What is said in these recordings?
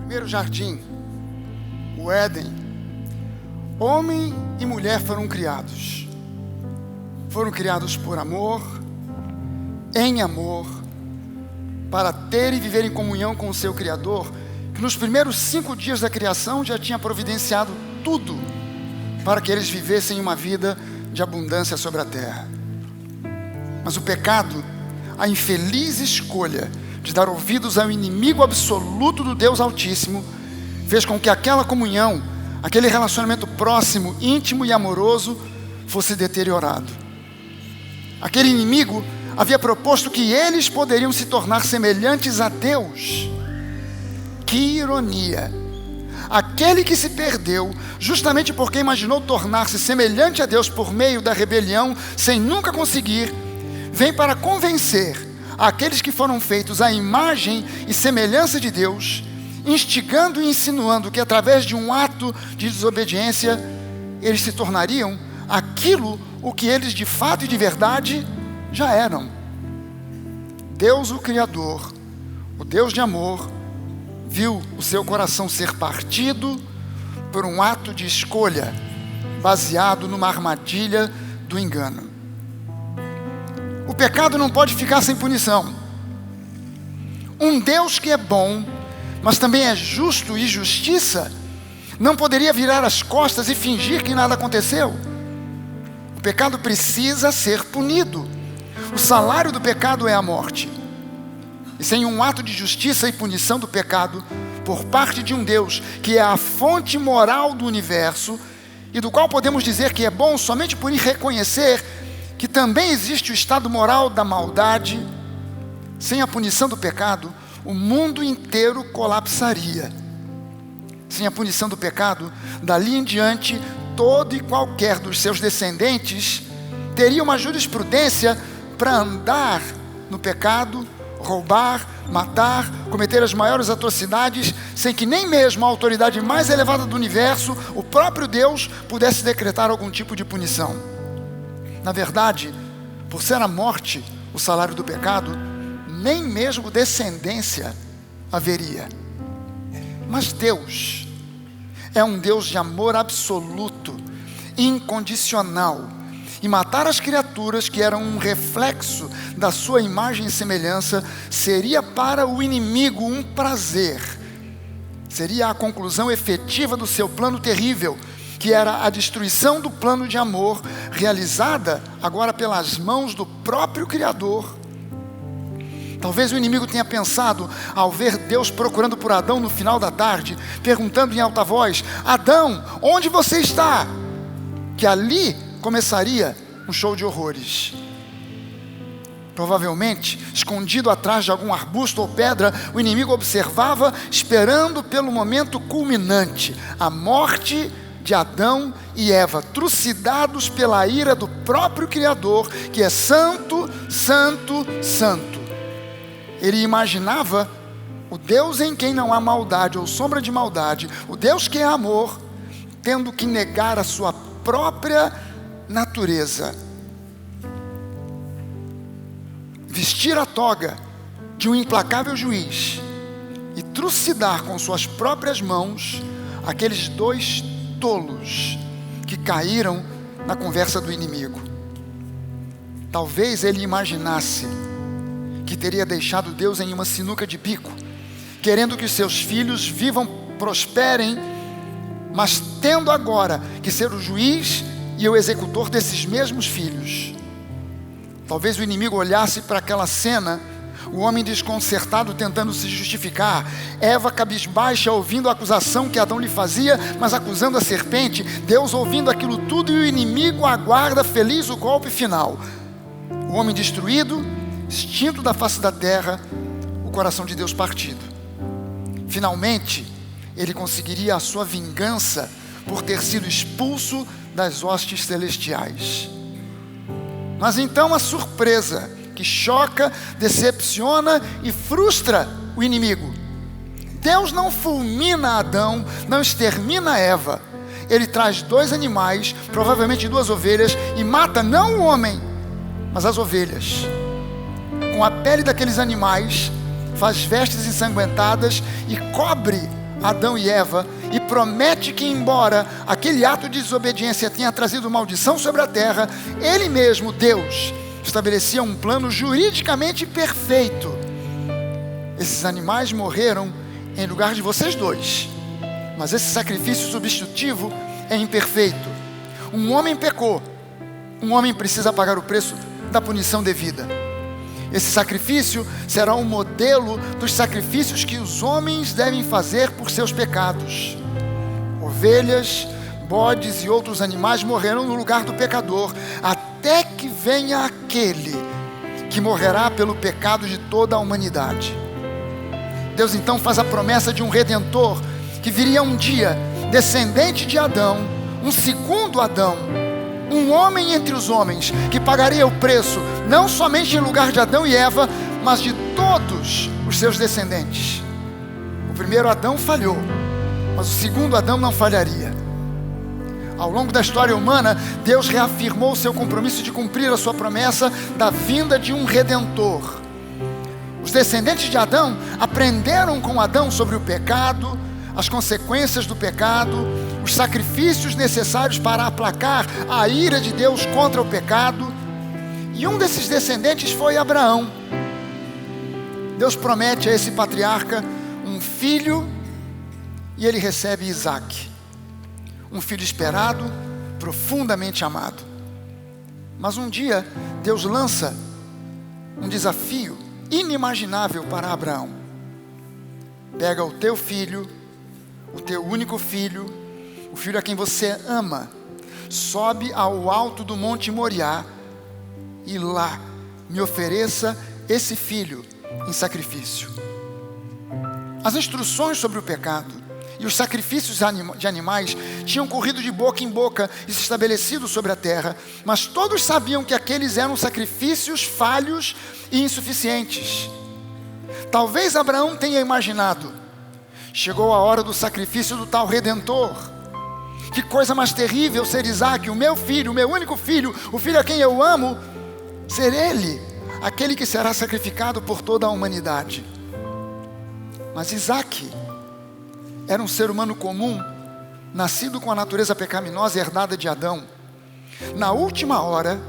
Primeiro jardim, o Éden, homem e mulher foram criados. Foram criados por amor, em amor, para ter e viver em comunhão com o seu Criador, que nos primeiros 5 dias da criação já tinha providenciado tudo para que eles vivessem uma vida de abundância sobre a terra. Mas o pecado, a infeliz escolha de dar ouvidos ao inimigo absoluto do Deus Altíssimo, fez com que aquela comunhão, aquele relacionamento próximo, íntimo e amoroso, fosse deteriorado. Aquele inimigo havia proposto que eles poderiam se tornar semelhantes a Deus. Que ironia! Aquele que se perdeu, justamente porque imaginou tornar-se semelhante a Deus por meio da rebelião, sem nunca conseguir, vem para convencer aqueles que foram feitos à imagem e semelhança de Deus, instigando e insinuando que através de um ato de desobediência, eles se tornariam aquilo o que eles de fato e de verdade já eram. Deus, o Criador, o Deus de amor, viu o seu coração ser partido por um ato de escolha, baseado numa armadilha do engano. O pecado não pode ficar sem punição. Um Deus que é bom, mas também é justo e justiça, não poderia virar as costas e fingir que nada aconteceu. O pecado precisa ser punido. O salário do pecado é a morte. E sem um ato de justiça e punição do pecado, por parte de um Deus que é a fonte moral do universo, e do qual podemos dizer que é bom somente por reconhecer que também existe o estado moral da maldade, sem a punição do pecado, o mundo inteiro colapsaria. Sem a punição do pecado, dali em diante, todo e qualquer dos seus descendentes teria uma jurisprudência para andar no pecado, roubar, matar, cometer as maiores atrocidades, sem que nem mesmo a autoridade mais elevada do universo, o próprio Deus, pudesse decretar algum tipo de punição. Na verdade, por ser a morte o salário do pecado, nem mesmo descendência haveria. Mas Deus é um Deus de amor absoluto, incondicional, e matar as criaturas que eram um reflexo da sua imagem e semelhança seria para o inimigo um prazer. Seria a conclusão efetiva do seu plano terrível, que era a destruição do plano de amor, realizada agora pelas mãos do próprio Criador. Talvez o inimigo tenha pensado, ao ver Deus procurando por Adão no final da tarde, perguntando em alta voz: Adão, onde você está? Que ali começaria um show de horrores. Provavelmente, escondido atrás de algum arbusto ou pedra, o inimigo observava, esperando pelo momento culminante, a morte de Adão e Eva, trucidados pela ira do próprio Criador, que é santo, santo, santo. Ele imaginava o Deus em quem não há maldade ou sombra de maldade, o Deus que é amor, tendo que negar a sua própria natureza, vestir a toga de um implacável juiz e trucidar com suas próprias mãos aqueles 2 tolos que caíram na conversa do inimigo. Talvez ele imaginasse que teria deixado Deus em uma sinuca de bico, querendo que os seus filhos vivam, prosperem, mas tendo agora que ser o juiz e o executor desses mesmos filhos. Talvez o inimigo olhasse para aquela cena, o homem desconcertado tentando se justificar, Eva cabisbaixa ouvindo a acusação que Adão lhe fazia, mas acusando a serpente, Deus ouvindo aquilo tudo, e o inimigo aguarda feliz o golpe final. O homem destruído, extinto da face da terra, o coração de Deus partido. Finalmente, ele conseguiria a sua vingança por ter sido expulso das hostes celestiais. Mas então a surpresa que choca, decepciona e frustra o inimigo. Deus não fulmina Adão, não extermina Eva. Ele traz 2 animais, provavelmente 2 ovelhas, e mata não o homem, mas as ovelhas. Com a pele daqueles animais, faz vestes ensanguentadas e cobre Adão e Eva, e promete que, embora aquele ato de desobediência tenha trazido maldição sobre a terra, ele mesmo, Deus, estabelecia um plano juridicamente perfeito. Esses animais morreram em lugar de vocês 2, mas esse sacrifício substitutivo é imperfeito. Um homem pecou, um homem precisa pagar o preço da punição devida. Esse sacrifício será um modelo dos sacrifícios que os homens devem fazer por seus pecados. Ovelhas, bodes e outros animais morrerão no lugar do pecador, até que venha aquele que morrerá pelo pecado de toda a humanidade. Deus então faz a promessa de um Redentor que viria um dia, descendente de Adão, um segundo Adão, um homem entre os homens, que pagaria o preço, não somente em lugar de Adão e Eva, mas de todos os seus descendentes. O primeiro Adão falhou, mas o segundo Adão não falharia. Ao longo da história humana, Deus reafirmou o seu compromisso de cumprir a sua promessa da vinda de um Redentor. Os descendentes de Adão aprenderam com Adão sobre o pecado, as consequências do pecado, os sacrifícios necessários para aplacar a ira de Deus contra o pecado. E um desses descendentes foi Abraão. Deus promete a esse patriarca um filho, e ele recebe Isaque, um filho esperado, profundamente amado. Mas um dia Deus lança um desafio inimaginável para Abraão. Pega o teu filho, o teu único filho, o filho a quem você ama, sobe ao alto do Monte Moriá e lá me ofereça esse filho em sacrifício. As instruções sobre o pecado e os sacrifícios de animais tinham corrido de boca em boca e se estabelecido sobre a terra, mas todos sabiam que aqueles eram sacrifícios falhos e insuficientes. Talvez Abraão tenha imaginado: chegou a hora do sacrifício do tal Redentor. Que coisa mais terrível ser Isaque, o meu filho, o meu único filho, o filho a quem eu amo, ser ele, aquele que será sacrificado por toda a humanidade. Mas Isaque era um ser humano comum, nascido com a natureza pecaminosa herdada de Adão. Na última hora,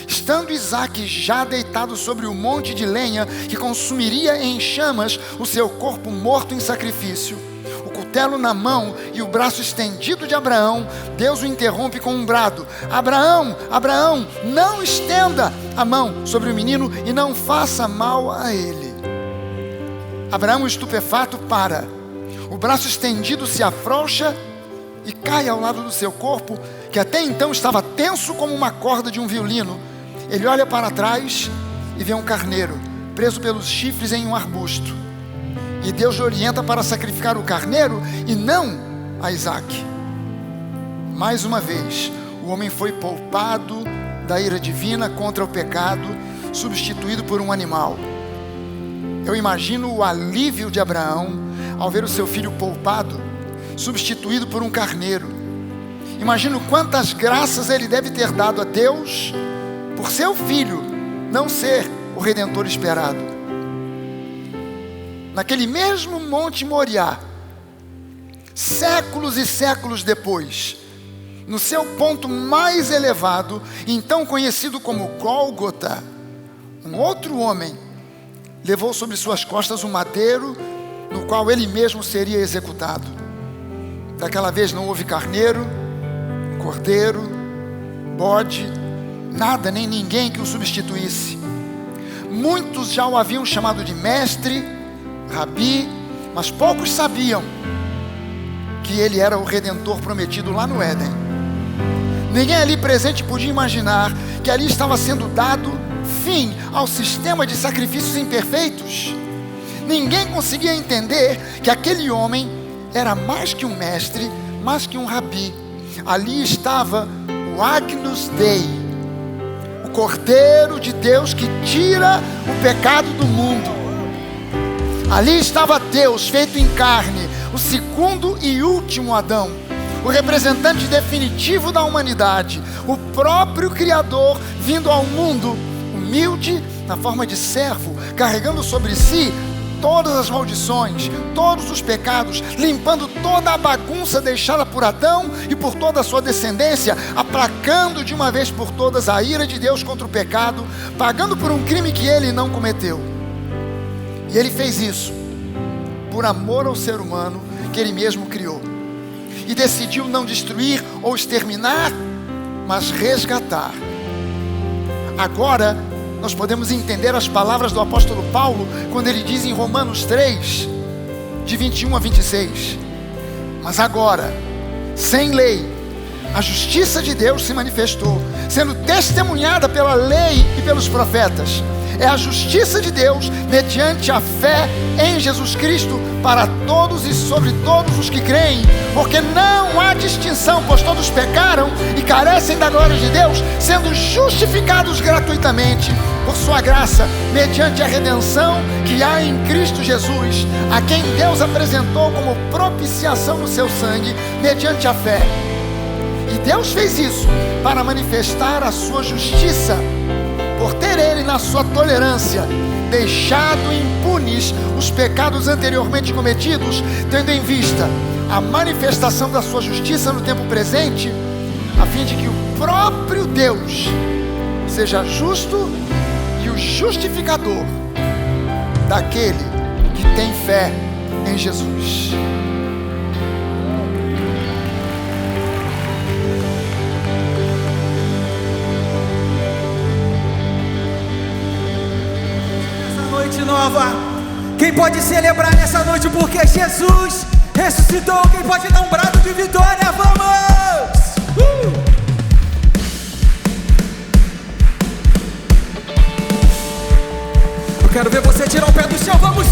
estando Isaque já deitado sobre o monte de lenha que consumiria em chamas o seu corpo morto em sacrifício, o cutelo na mão e o braço estendido de Abraão, Deus o interrompe com um brado: Abraão, Abraão, não estenda a mão sobre o menino e não faça mal a ele. Abraão, estupefato, para. O braço estendido se afrouxa e cai ao lado do seu corpo, que até então estava tenso como uma corda de um violino. Ele olha para trás e vê um carneiro preso pelos chifres em um arbusto. E Deus o orienta para sacrificar o carneiro e não a Isaque. Mais uma vez, o homem foi poupado da ira divina contra o pecado, substituído por um animal. Eu imagino o alívio de Abraão ao ver o seu filho poupado, substituído por um carneiro. Imagino quantas graças ele deve ter dado a Deus por seu filho não ser o Redentor esperado. Naquele mesmo Monte Moriá, séculos e séculos depois, no seu ponto mais elevado, então conhecido como Gólgota, um outro homem levou sobre suas costas um madeiro no qual ele mesmo seria executado. Daquela vez não houve carneiro, cordeiro, bode, nada nem ninguém que o substituísse. Muitos já o haviam chamado de mestre, rabi, mas poucos sabiam que ele era o Redentor prometido lá no Éden. Ninguém ali presente podia imaginar que ali estava sendo dado fim ao sistema de sacrifícios imperfeitos. Ninguém conseguia entender que aquele homem era mais que um mestre, mais que um rabi. Ali estava o Agnus Dei, o Cordeiro de Deus que tira o pecado do mundo. Ali estava Deus feito em carne, o segundo e último Adão, o representante definitivo da humanidade, o próprio Criador vindo ao mundo, humilde na forma de servo, carregando sobre si todas as maldições, todos os pecados, limpando toda a bagunça deixada por Adão e por toda a sua descendência, aplacando de uma vez por todas a ira de Deus contra o pecado, pagando por um crime que ele não cometeu. E ele fez isso por amor ao ser humano que ele mesmo criou, e decidiu não destruir ou exterminar, mas resgatar. Agora nós podemos entender as palavras do apóstolo Paulo, quando ele diz em Romanos 3, de 21 a 26, mas agora, sem lei, a justiça de Deus se manifestou, sendo testemunhada pela lei e pelos profetas. É a justiça de Deus mediante a fé em Jesus Cristo para todos e sobre todos os que creem, porque não há distinção, pois todos pecaram e carecem da glória de Deus, sendo justificados gratuitamente por sua graça, mediante a redenção que há em Cristo Jesus, a quem Deus apresentou como propiciação no seu sangue, mediante a fé. E Deus fez isso para manifestar a sua justiça, por ter ele na sua tolerância deixado impunes os pecados anteriormente cometidos, tendo em vista a manifestação da sua justiça no tempo presente, a fim de que o próprio Deus seja justo e o justificador daquele que tem fé em Jesus. Nova. Quem pode celebrar nessa noite porque Jesus ressuscitou? Quem pode dar um brado de vitória? Vamos! Eu quero ver você tirar o pé do chão. Vamos!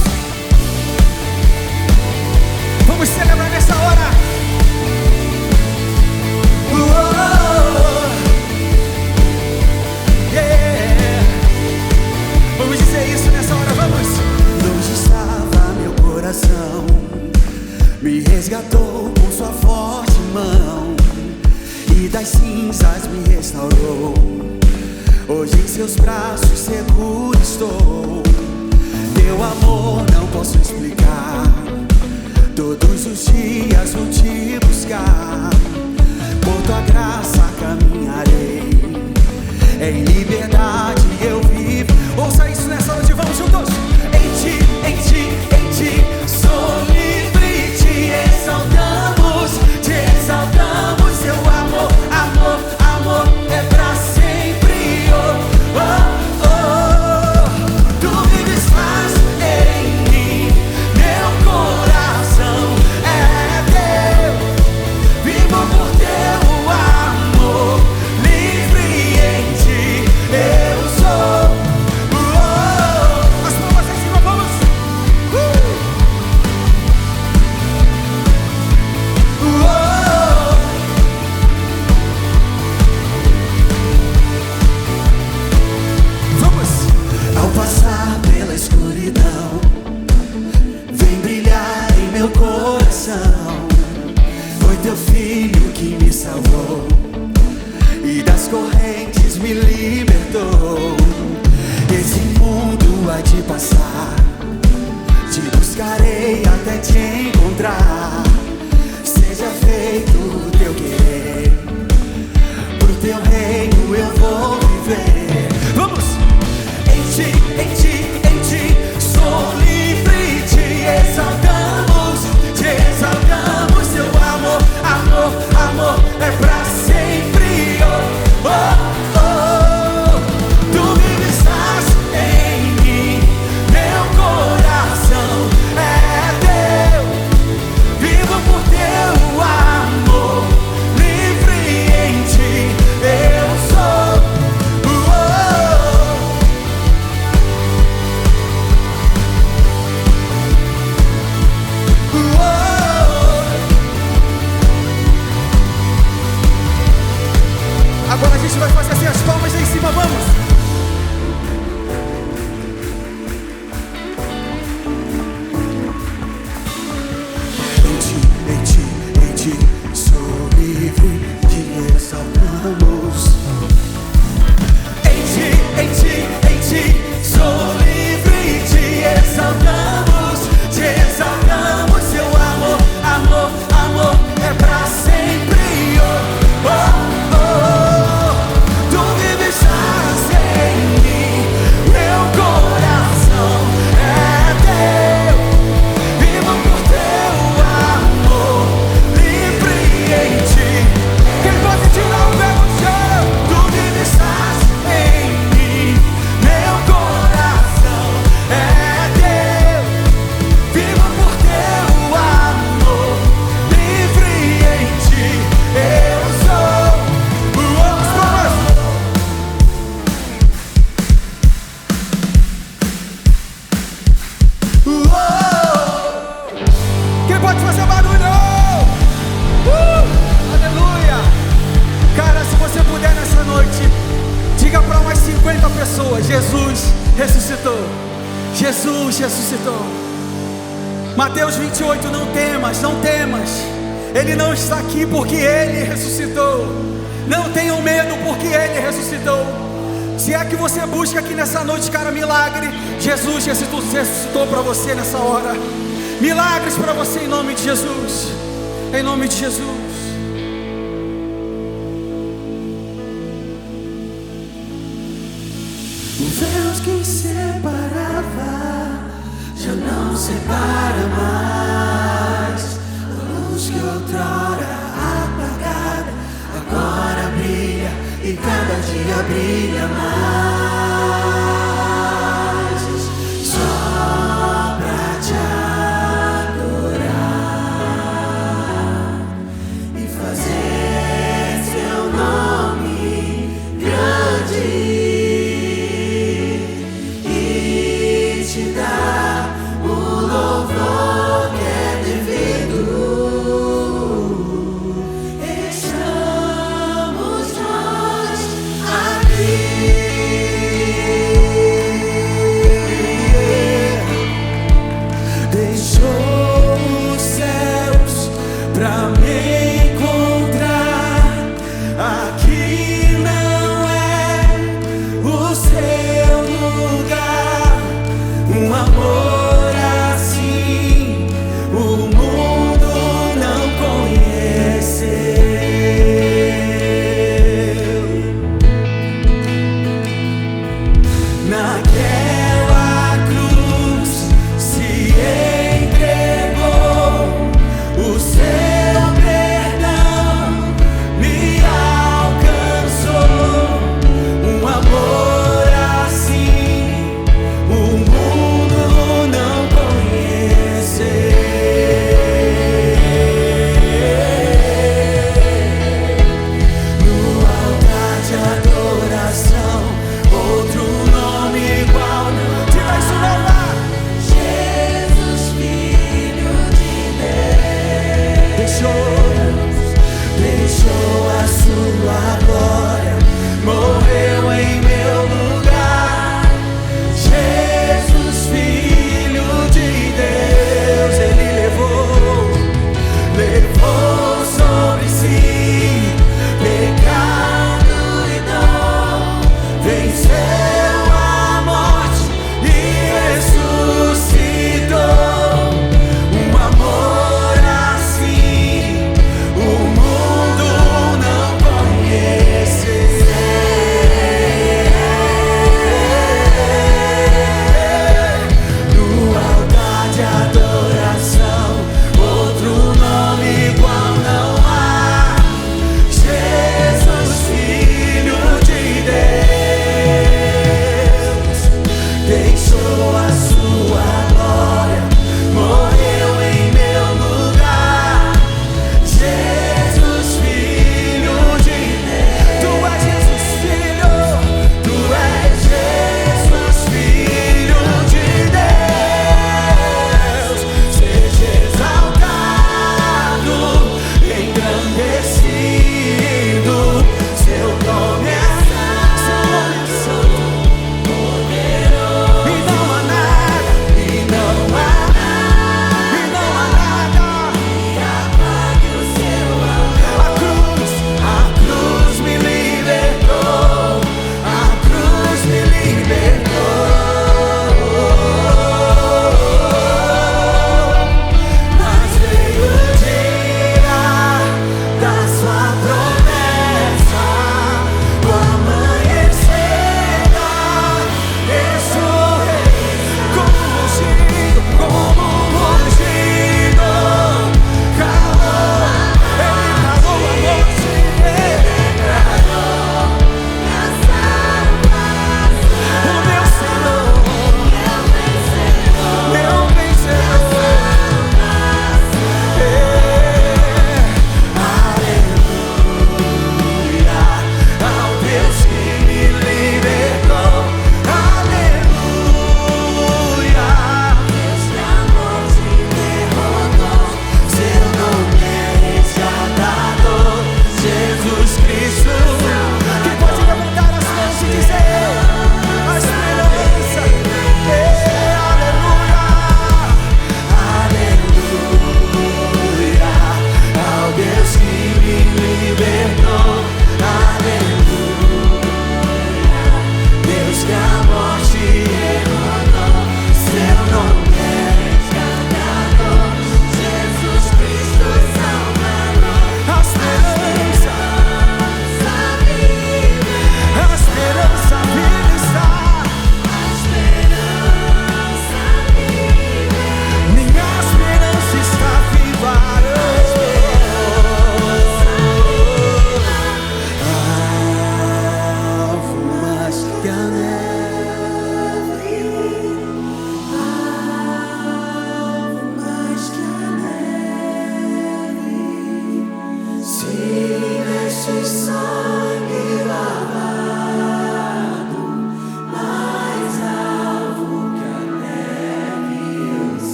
Vamos celebrar nessa hora. Vamos dizer isso nessa hora, vamos! Longe estava meu coração, me resgatou com sua forte mão, e das cinzas me restaurou. Hoje em seus braços seguro estou. Teu amor não posso explicar, todos os dias vou te buscar. Por tua graça caminharei, em liberdade eu vivo. Ouça isso nessa noite, vamos juntos. Em ti sou livre. Te exaltamos, seu amor, amor, amor é pra sempre. Oh, oh, oh. Tu vives mais em mim, meu coração é teu. Vivo por teu amor, livre em ti eu sou. Passar pela escuridão, vem brilhar em meu coração. Foi teu filho que me salvou e das correntes me libertou. Esse mundo há de passar, te buscarei até te encontrar. Seja feito o teu querer, teu reino eu vou viver. Vamos! Em ti sou livre, te exaltamos, teu amor, amor é pra sempre. Oh, oh, oh. Tu vives em mim, meu coração é teu, vivo por teu amor, livre em ti eu sou. Oh, oh. Agora a gente vai fazer assim as palmas aí em cima, vamos! Em ti sou livre, te exaltamos. Em ti sou livre, te exaltamos, teu amor, amor é pra sempre. Oh, oh, oh. Tu vives em mim, meu coração é teu, vivo por teu amor, livre em ti. Quem pode tirar o pé do chão? Tu vives em mim, meu coração é teu, vivo por teu amor, livre em ti eu sou. Quem pode fazer barulho? Aleluia! Cara, se você puder nessa noite, diga para umas 50 pessoas: Jesus ressuscitou. Jesus ressuscitou. Mateus 28, não temas, não temas. Ele não está aqui porque Ele ressuscitou. Não tenham medo porque Ele ressuscitou. Se é que você busca aqui nessa noite, cara, milagre, Jesus ressuscitou para você nessa hora. Milagres para você em nome de Jesus. Em nome de Jesus. O véu que separava já não separa mais. A luz que outrora apagada agora brilha e cada dia brilha mais. Só pra te adorar e fazer seu nome grande e te dar o louvor que é devido. Estamos nós aqui. Deixou os céus pra me encontrar. Aqui não é o seu lugar. Um amor assim o mundo não conheceu. Naquela cruz se entregou, o seu perdão me alcançou. Um amor assim o mundo não conheceu. No altar de adoração, outro nome igual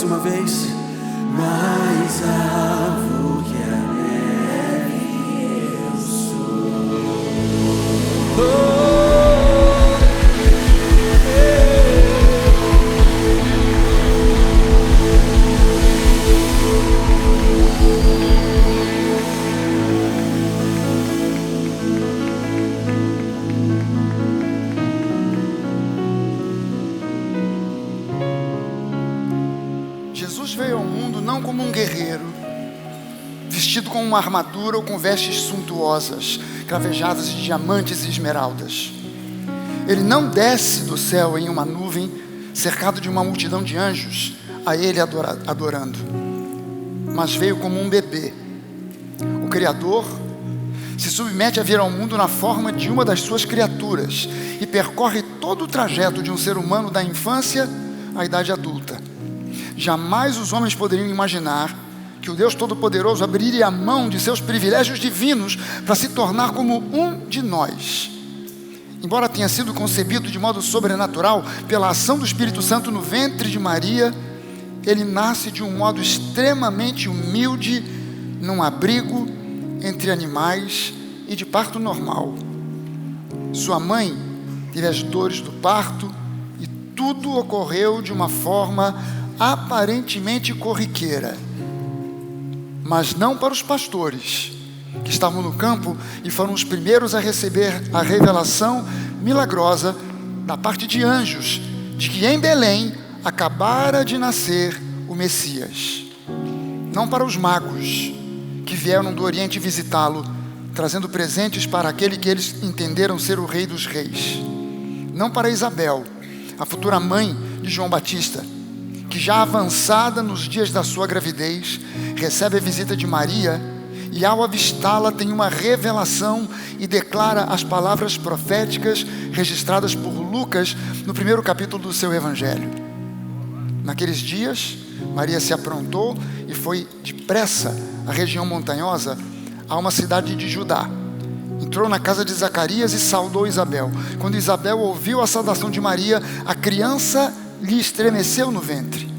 mais uma vez. Mais alvo que a neve eu sou. Jesus veio ao mundo não como um guerreiro, vestido com uma armadura ou com vestes suntuosas, cravejadas de diamantes e esmeraldas. Ele não desce do céu em uma nuvem, cercado de uma multidão de anjos, a ele adorando, mas veio como um bebê. O Criador se submete a vir ao mundo na forma de uma das suas criaturas e percorre todo o trajeto de um ser humano da infância à idade adulta. Jamais os homens poderiam imaginar que o Deus Todo-Poderoso abriria a mão de seus privilégios divinos para se tornar como um de nós. Embora tenha sido concebido de modo sobrenatural pela ação do Espírito Santo no ventre de Maria, ele nasce de um modo extremamente humilde, num abrigo entre animais e de parto normal. Sua mãe teve as dores do parto e tudo ocorreu de uma forma aparentemente corriqueira, mas não para os pastores, que estavam no campo e foram os primeiros a receber a revelação milagrosa da parte de anjos, de que em Belém acabara de nascer o Messias. Não para os magos, que vieram do Oriente visitá-lo, trazendo presentes para aquele que eles entenderam ser o Rei dos Reis. Não para Isabel, a futura mãe de João Batista, que já avançada nos dias da sua gravidez, recebe a visita de Maria e ao avistá-la tem uma revelação e declara as palavras proféticas registradas por Lucas no primeiro capítulo do seu Evangelho. Naqueles dias, Maria se aprontou e foi depressa à região montanhosa, a uma cidade de Judá. Entrou na casa de Zacarias e saudou Isabel. Quando Isabel ouviu a saudação de Maria, a criança lhe estremeceu no ventre.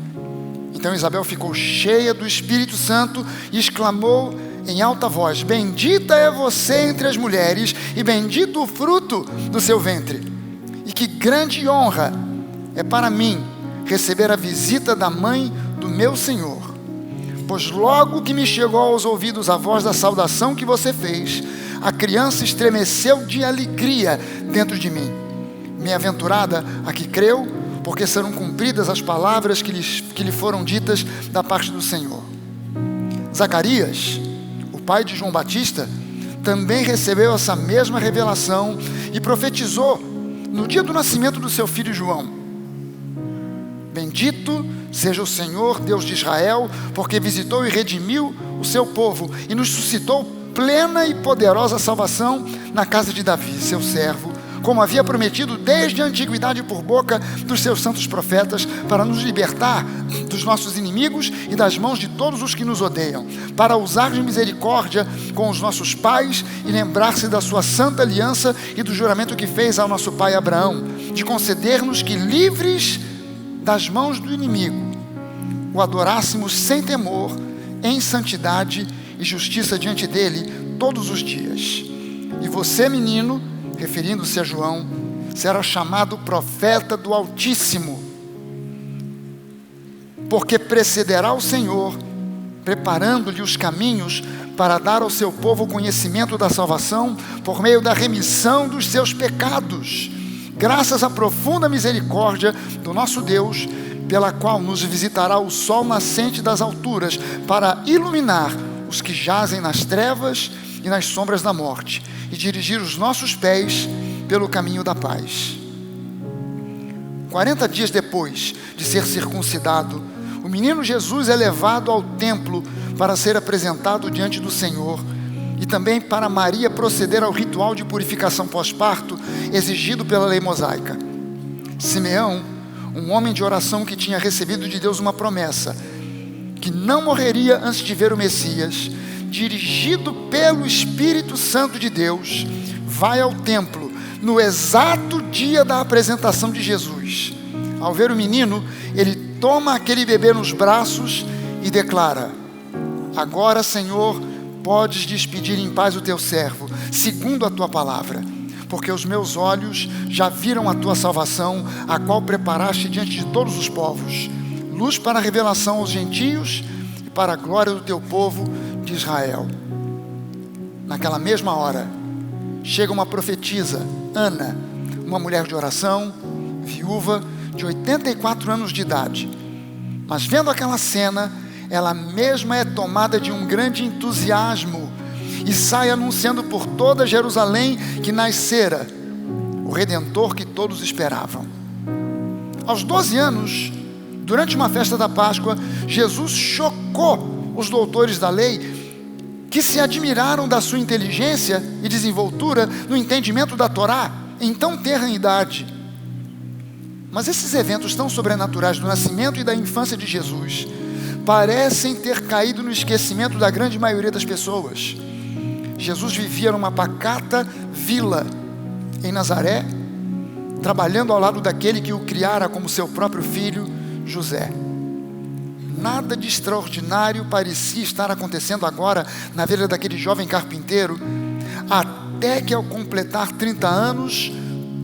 Então Isabel ficou cheia do Espírito Santo e exclamou em alta voz: bendita é você entre as mulheres e bendito o fruto do seu ventre. E que grande honra é para mim receber a visita da mãe do meu Senhor. Pois logo que me chegou aos ouvidos a voz da saudação que você fez, a criança estremeceu de alegria dentro de mim. Bem-aventurada a que creu, porque serão cumpridas as palavras que lhe foram ditas da parte do Senhor. Zacarias, o pai de João Batista, também recebeu essa mesma revelação e profetizou no dia do nascimento do seu filho João: bendito seja o Senhor, Deus de Israel, porque visitou e redimiu o seu povo e nos suscitou plena e poderosa salvação na casa de Davi, seu servo, como havia prometido desde a antiguidade por boca dos seus santos profetas, para nos libertar dos nossos inimigos e das mãos de todos os que nos odeiam, para usar de misericórdia com os nossos pais e lembrar-se da sua santa aliança e do juramento que fez ao nosso pai Abraão, de conceder-nos que, livres das mãos do inimigo, o adorássemos sem temor, em santidade e justiça diante dele todos os dias. E você, menino, referindo-se a João, será chamado profeta do Altíssimo, porque precederá o Senhor, preparando-lhe os caminhos para dar ao seu povo o conhecimento da salvação por meio da remissão dos seus pecados, graças à profunda misericórdia do nosso Deus, pela qual nos visitará o sol nascente das alturas, para iluminar os que jazem nas trevas e nas sombras da morte, e dirigir os nossos pés pelo caminho da paz. 40 dias depois de ser circuncidado, o menino Jesus é levado ao templo para ser apresentado diante do Senhor, e também para Maria proceder ao ritual de purificação pós-parto exigido pela lei mosaica. Simeão, um homem de oração que tinha recebido de Deus uma promessa, que não morreria antes de ver o Messias, dirigido pelo Espírito Santo de Deus, vai ao templo no exato dia da apresentação de Jesus. Ao ver o menino, ele toma aquele bebê nos braços e declara: agora, Senhor, podes despedir em paz o teu servo, segundo a tua palavra, porque os meus olhos já viram a tua salvação, a qual preparaste diante de todos os povos, luz para a revelação aos gentios e para a glória do teu povo de Israel. Naquela mesma hora, chega uma profetisa, Ana, uma mulher de oração, viúva, de 84 anos de idade. Mas vendo aquela cena, ela mesma é tomada de um grande entusiasmo e sai anunciando por toda Jerusalém que nascera o Redentor que todos esperavam. Aos 12 anos, durante uma festa da Páscoa, Jesus chocou os doutores da lei, que se admiraram da sua inteligência e desenvoltura no entendimento da Torá em tão tenra idade. Mas esses eventos tão sobrenaturais do nascimento e da infância de Jesus parecem ter caído no esquecimento da grande maioria das pessoas. Jesus vivia numa pacata vila em Nazaré, trabalhando ao lado daquele que o criara como seu próprio filho, José. Nada de extraordinário parecia estar acontecendo agora na vida daquele jovem carpinteiro, até que ao completar 30 anos,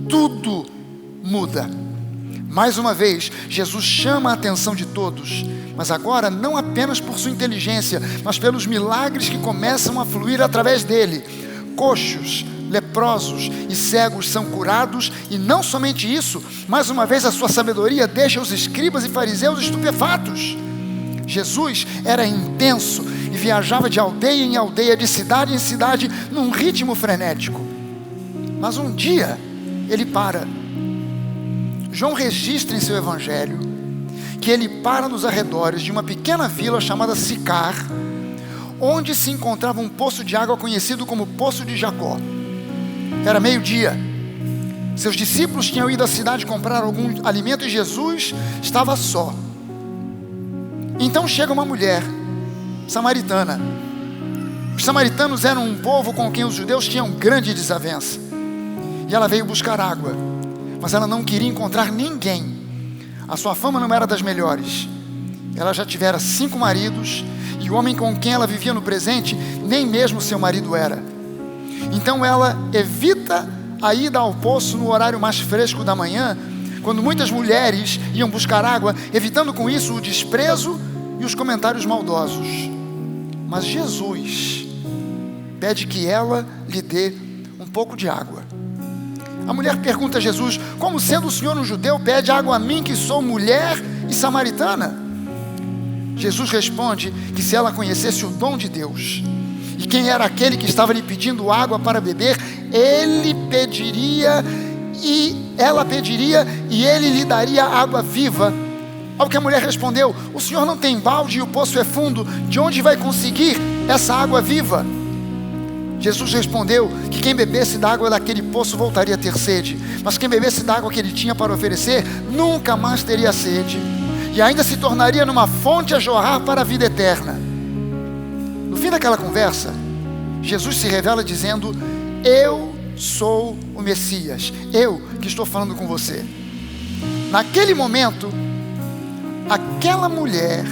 tudo muda. Mais uma vez, Jesus chama a atenção de todos, mas agora não apenas por sua inteligência, mas pelos milagres que começam a fluir através dele. Coxos, leprosos e cegos são curados, e não somente isso, mais uma vez a sua sabedoria deixa os escribas e fariseus estupefatos. Jesus era intenso e viajava de aldeia em aldeia, de cidade em cidade, num ritmo frenético. Mas um dia, ele para. João registra em seu evangelho que ele para nos arredores de uma pequena vila chamada Sicar, onde se encontrava um poço de água conhecido como Poço de Jacó. Era meio-dia. Seus discípulos tinham ido à cidade comprar algum alimento e Jesus estava só. Então chega uma mulher samaritana. Os samaritanos eram um povo com quem os judeus tinham grande desavença. E ela veio buscar água, mas ela não queria encontrar ninguém. A sua fama não era das melhores. Ela já tivera 5 maridos, e o homem com quem ela vivia no presente, nem mesmo seu marido era. Então ela evita a ida ao poço no horário mais fresco da manhã, quando muitas mulheres iam buscar água, evitando com isso o desprezo e os comentários maldosos. Mas Jesus pede que ela lhe dê um pouco de água. A mulher pergunta a Jesus: como sendo o Senhor um judeu, pede água a mim que sou mulher e samaritana? Jesus responde que se ela conhecesse o dom de Deus e quem era aquele que estava lhe pedindo água para beber, ela pediria e ele lhe daria água viva. Ao que a mulher respondeu: o Senhor não tem balde e o poço é fundo, de onde vai conseguir essa água viva? Jesus respondeu que quem bebesse da água daquele poço voltaria a ter sede, mas quem bebesse da água que ele tinha para oferecer nunca mais teria sede, e ainda se tornaria numa fonte a jorrar para a vida eterna. No fim daquela conversa, Jesus se revela dizendo: eu sou o Messias, eu que estou falando com você. Naquele momento, aquela mulher,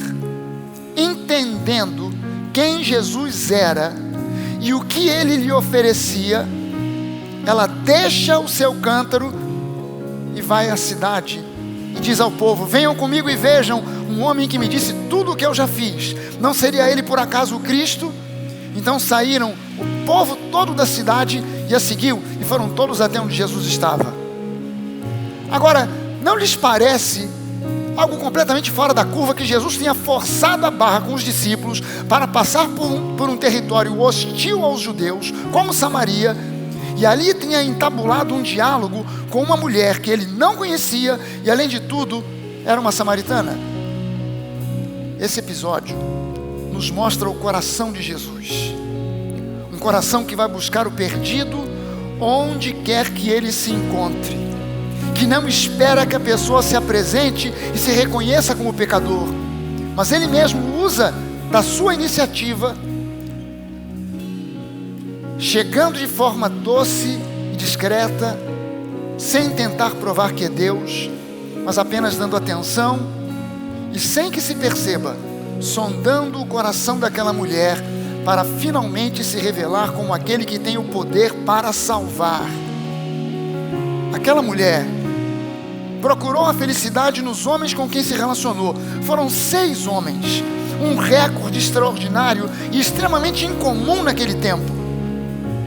entendendo quem Jesus era e o que ele lhe oferecia, ela deixa o seu cântaro e vai à cidade e diz ao povo: venham comigo e vejam um homem que me disse tudo o que eu já fiz. Não seria ele por acaso o Cristo? Então saíram o povo todo da cidade e a seguiu, e foram todos até onde Jesus estava. Agora, não lhes parece algo completamente fora da curva que Jesus tenha forçado a barra com os discípulos para passar por um território hostil aos judeus, como Samaria, e ali tenha entabulado um diálogo com uma mulher que ele não conhecia e, além de tudo, era uma samaritana? Esse episódio nos mostra o coração de Jesus, um coração que vai buscar o perdido onde quer que ele se encontre, que não espera que a pessoa se apresente e se reconheça como pecador, mas ele mesmo usa da sua iniciativa, chegando de forma doce e discreta, sem tentar provar que é Deus, mas apenas dando atenção e, sem que se perceba, sondando o coração daquela mulher para finalmente se revelar como aquele que tem o poder para salvar. Aquela mulher procurou a felicidade nos homens com quem se relacionou. Foram 6 homens, um recorde extraordinário e extremamente incomum naquele tempo.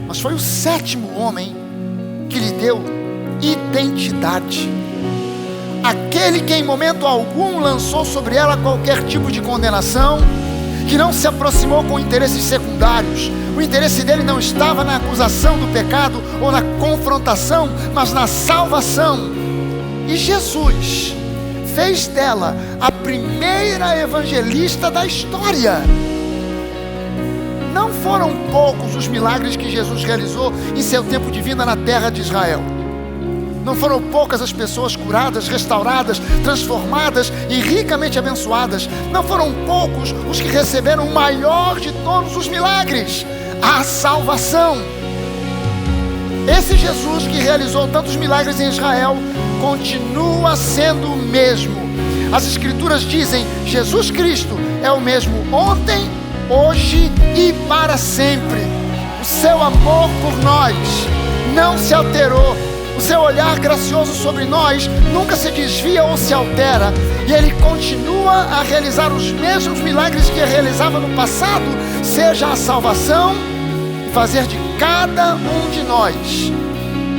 Mas foi o 7º homem que lhe deu identidade. Aquele que em momento algum lançou sobre ela qualquer tipo de condenação, que não se aproximou com interesses secundários. O interesse dele não estava na acusação do pecado ou na confrontação, mas na salvação. E Jesus fez dela a primeira evangelista da história. Não foram poucos os milagres que Jesus realizou em seu tempo de vida na terra de Israel. Não foram poucas as pessoas curadas, restauradas, transformadas e ricamente abençoadas. Não foram poucos os que receberam o maior de todos os milagres, a salvação. Esse Jesus que realizou tantos milagres em Israel continua sendo o mesmo. As Escrituras dizem: Jesus Cristo é o mesmo ontem, hoje e para sempre. O seu amor por nós não se alterou. O seu olhar gracioso sobre nós nunca se desvia ou se altera. E Ele continua a realizar os mesmos milagres que realizava no passado, seja a salvação e fazer de cada um de nós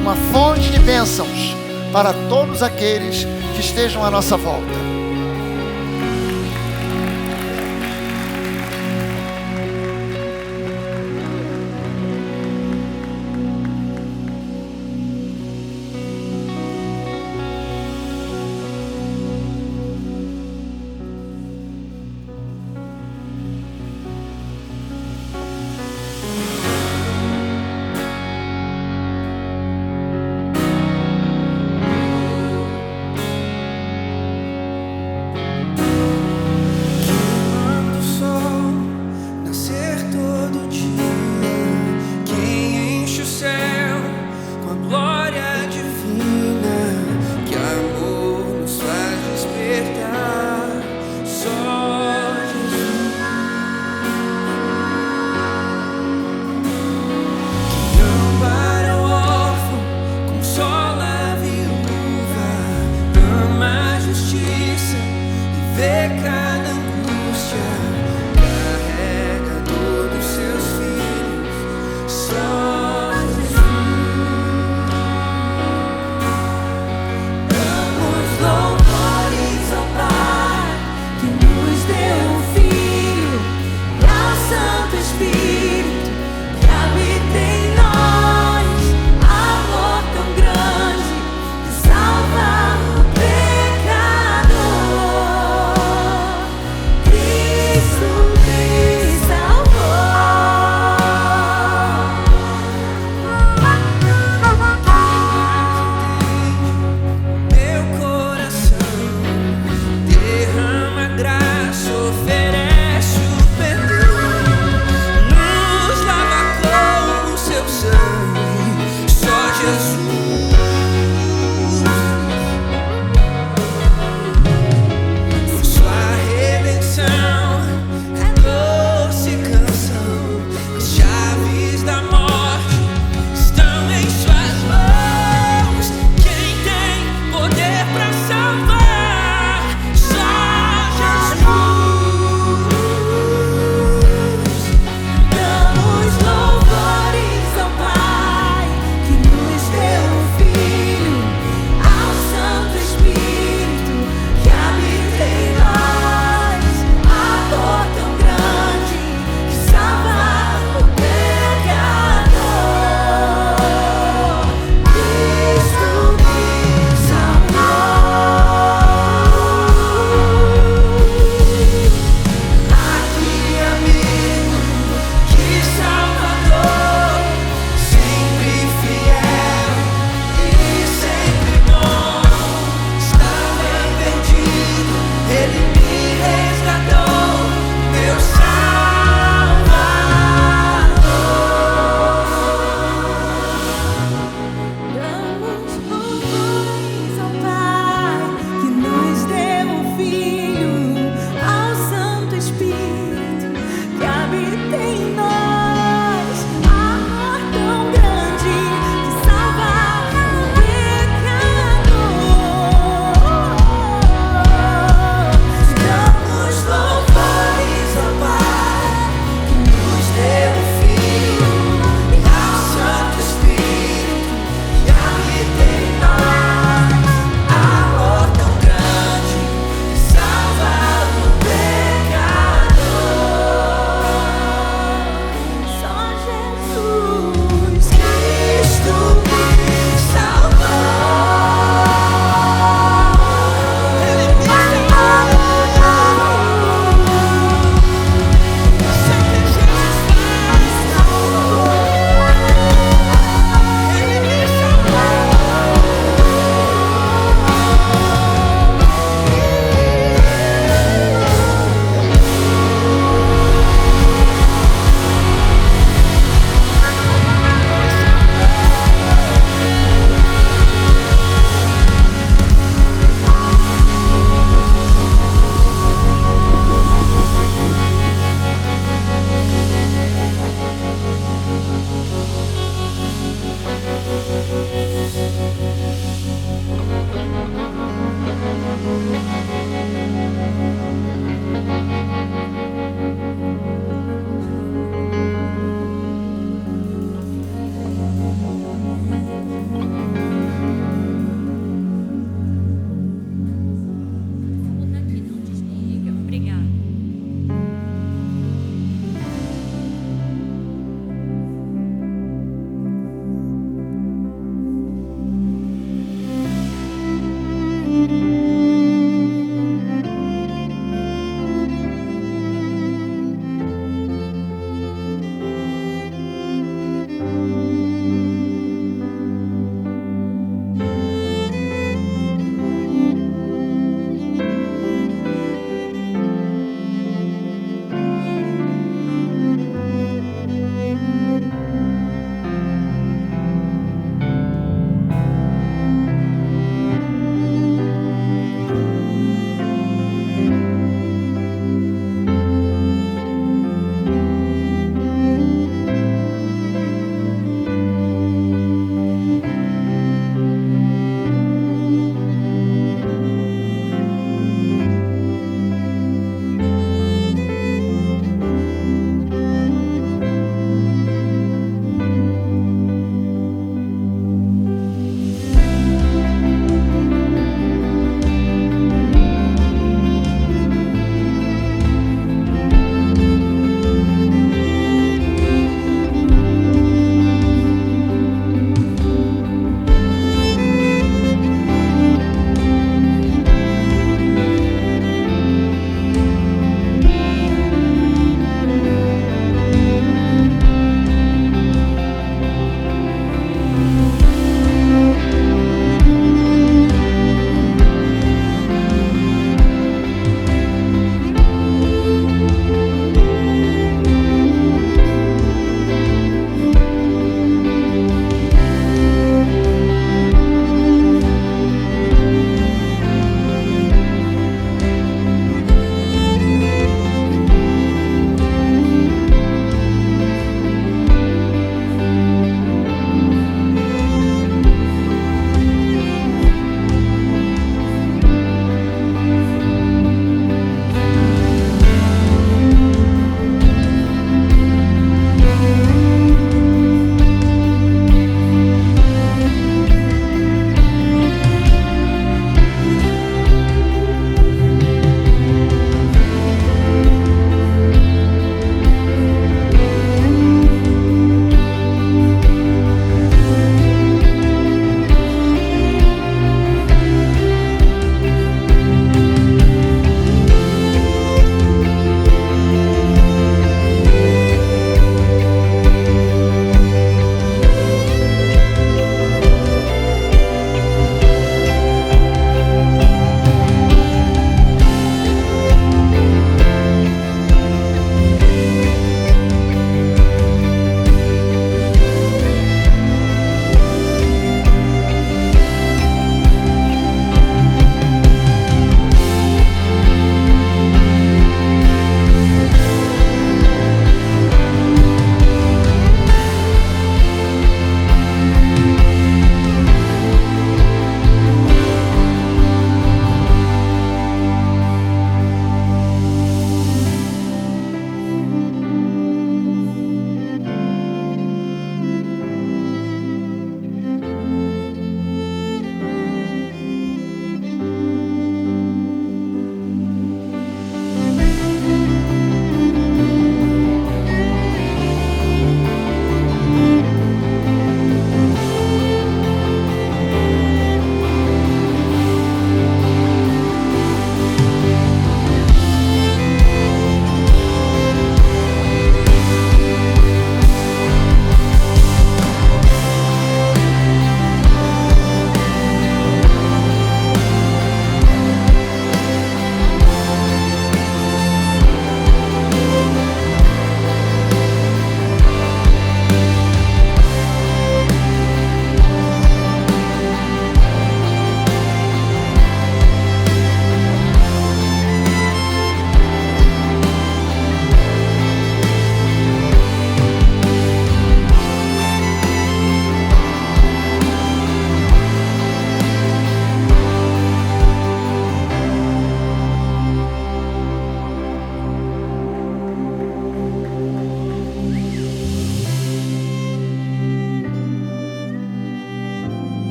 uma fonte de bênçãos para todos aqueles que estejam à nossa volta.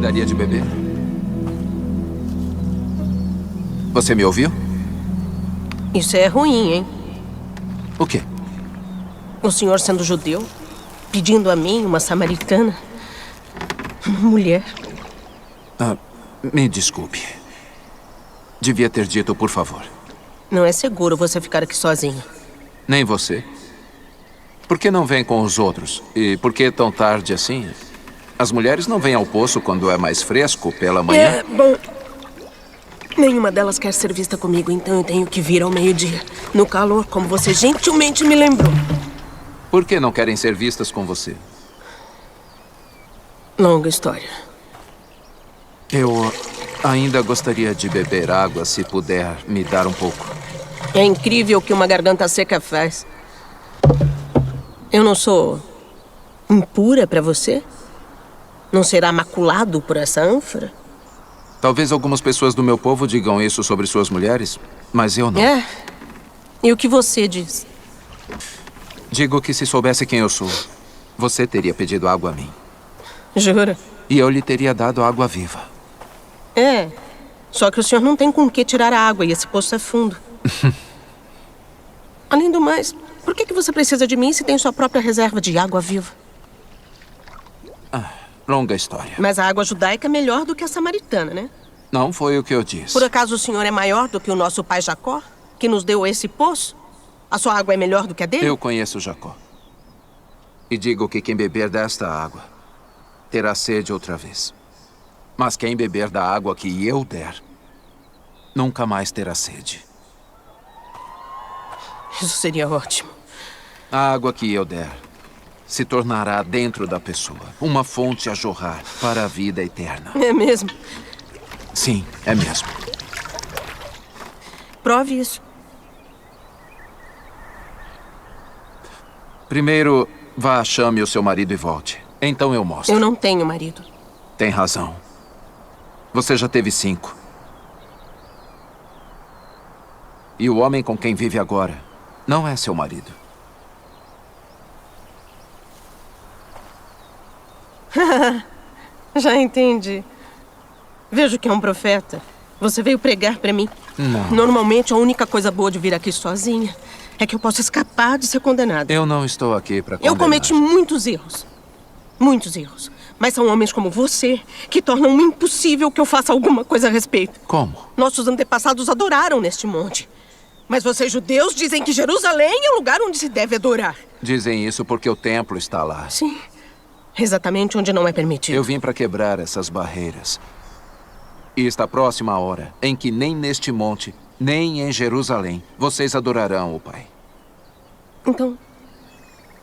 daria de beber? Você me ouviu? Isso é ruim, hein? O quê? O senhor sendo judeu? pedindo a mim, uma samaritana, uma mulher. Me desculpe. Devia ter dito, por favor. Não é seguro você ficar aqui sozinho. Nem você. Por que não vem com os outros? E por que tão tarde assim? As mulheres não vêm ao poço quando é mais fresco, pela manhã? Bom... Nenhuma delas quer ser vista comigo, então eu tenho que vir ao meio-dia. No calor, como você gentilmente me lembrou. Por que não querem ser vistas com você? Longa história. Eu ainda gostaria de beber água, se puder me dar um pouco. É incrível o que uma garganta seca faz. Eu não sou impura pra você? Não será maculado por essa ânfora? Talvez algumas pessoas do meu povo digam isso sobre suas mulheres, mas eu não. É? E o que você diz? Digo que se soubesse quem eu sou, você teria pedido água a mim. Jura? E eu lhe teria dado água viva. É. Só que o senhor não tem com que tirar a água e esse poço é fundo. Além do mais, por que você precisa de mim se tem sua própria reserva de água viva? Longa história. Mas a água judaica é melhor do que a samaritana, né? Não foi o que eu disse. Por acaso o senhor é maior do que o nosso pai Jacó, que nos deu esse poço? A sua água é melhor do que a dele? Eu conheço Jacó. E digo que quem beber desta água terá sede outra vez. Mas quem beber da água que eu der, nunca mais terá sede. Isso seria ótimo. A água que eu der se tornará dentro da pessoa uma fonte a jorrar para a vida eterna. É mesmo? Sim, é mesmo. Prove isso. Primeiro, vá, chame o seu marido e volte. Então eu mostro. Eu não tenho marido. Tem razão. Você já teve 5. E o homem com quem vive agora não é seu marido. Já entendi. Vejo que é um profeta. Você veio pregar pra mim. Não. Normalmente, a única coisa boa de vir aqui sozinha é que eu posso escapar de ser condenada. Eu não estou aqui para condenar. Eu cometi muitos erros. Muitos erros. Mas são homens como você que tornam impossível que eu faça alguma coisa a respeito. Como? Nossos antepassados adoraram neste monte. Mas vocês judeus dizem que Jerusalém é o lugar onde se deve adorar. Dizem isso porque o templo está lá. Sim. Exatamente onde não é permitido. Eu vim para quebrar essas barreiras. E está próxima a hora em que nem neste monte, nem em Jerusalém, vocês adorarão o Pai. Então,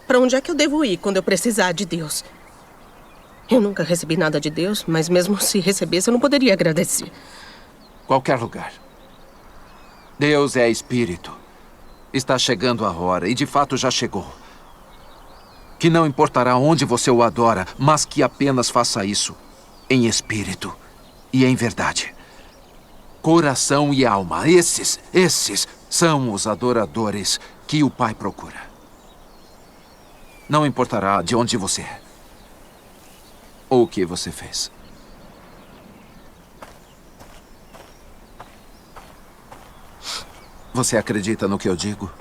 para onde é que eu devo ir quando eu precisar de Deus? Eu nunca recebi nada de Deus, mas mesmo se recebesse, eu não poderia agradecer. Qualquer lugar. Deus é espírito. Está chegando a hora, e de fato já chegou. Que não importará onde você o adora, mas que apenas faça isso em espírito e em verdade. Coração e alma, esses são os adoradores que o Pai procura. Não importará de onde você é ou o que você fez. Você acredita no que eu digo?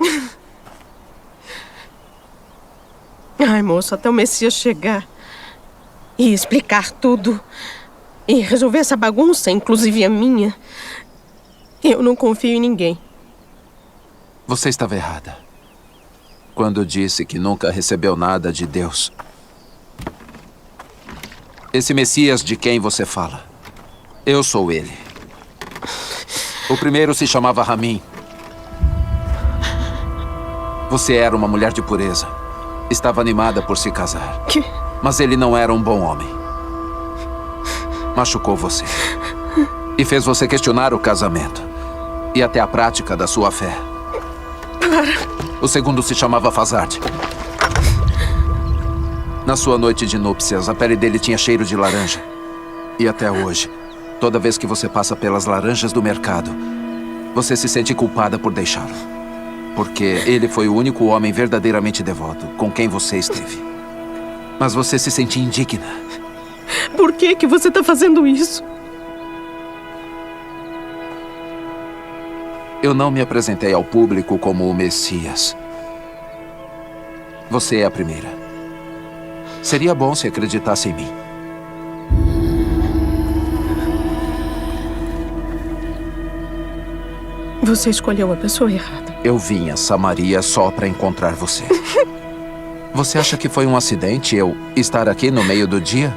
Ai, moço, até o Messias chegar e explicar tudo e resolver essa bagunça, inclusive a minha, eu não confio em ninguém. Você estava errada quando disse que nunca recebeu nada de Deus. Esse Messias de quem você fala, eu sou ele. O primeiro se chamava Ramim. Você era uma mulher de pureza. Estava animada por se casar. Mas ele não era um bom homem. Machucou você. E fez você questionar o casamento. E até a prática da sua fé. O segundo se chamava Fazard. Na sua noite de núpcias, a pele dele tinha cheiro de laranja. E até hoje, toda vez que você passa pelas laranjas do mercado, você se sente culpada por deixá-lo. Porque ele foi o único homem verdadeiramente devoto com quem você esteve. Mas você se sentia indigna. Por que você está fazendo isso? Eu não me apresentei ao público como o Messias. Você é a primeira. Seria bom se acreditasse em mim. Você escolheu a pessoa errada. Eu vim a Samaria só para encontrar você. Você acha que foi um acidente eu estar aqui no meio do dia?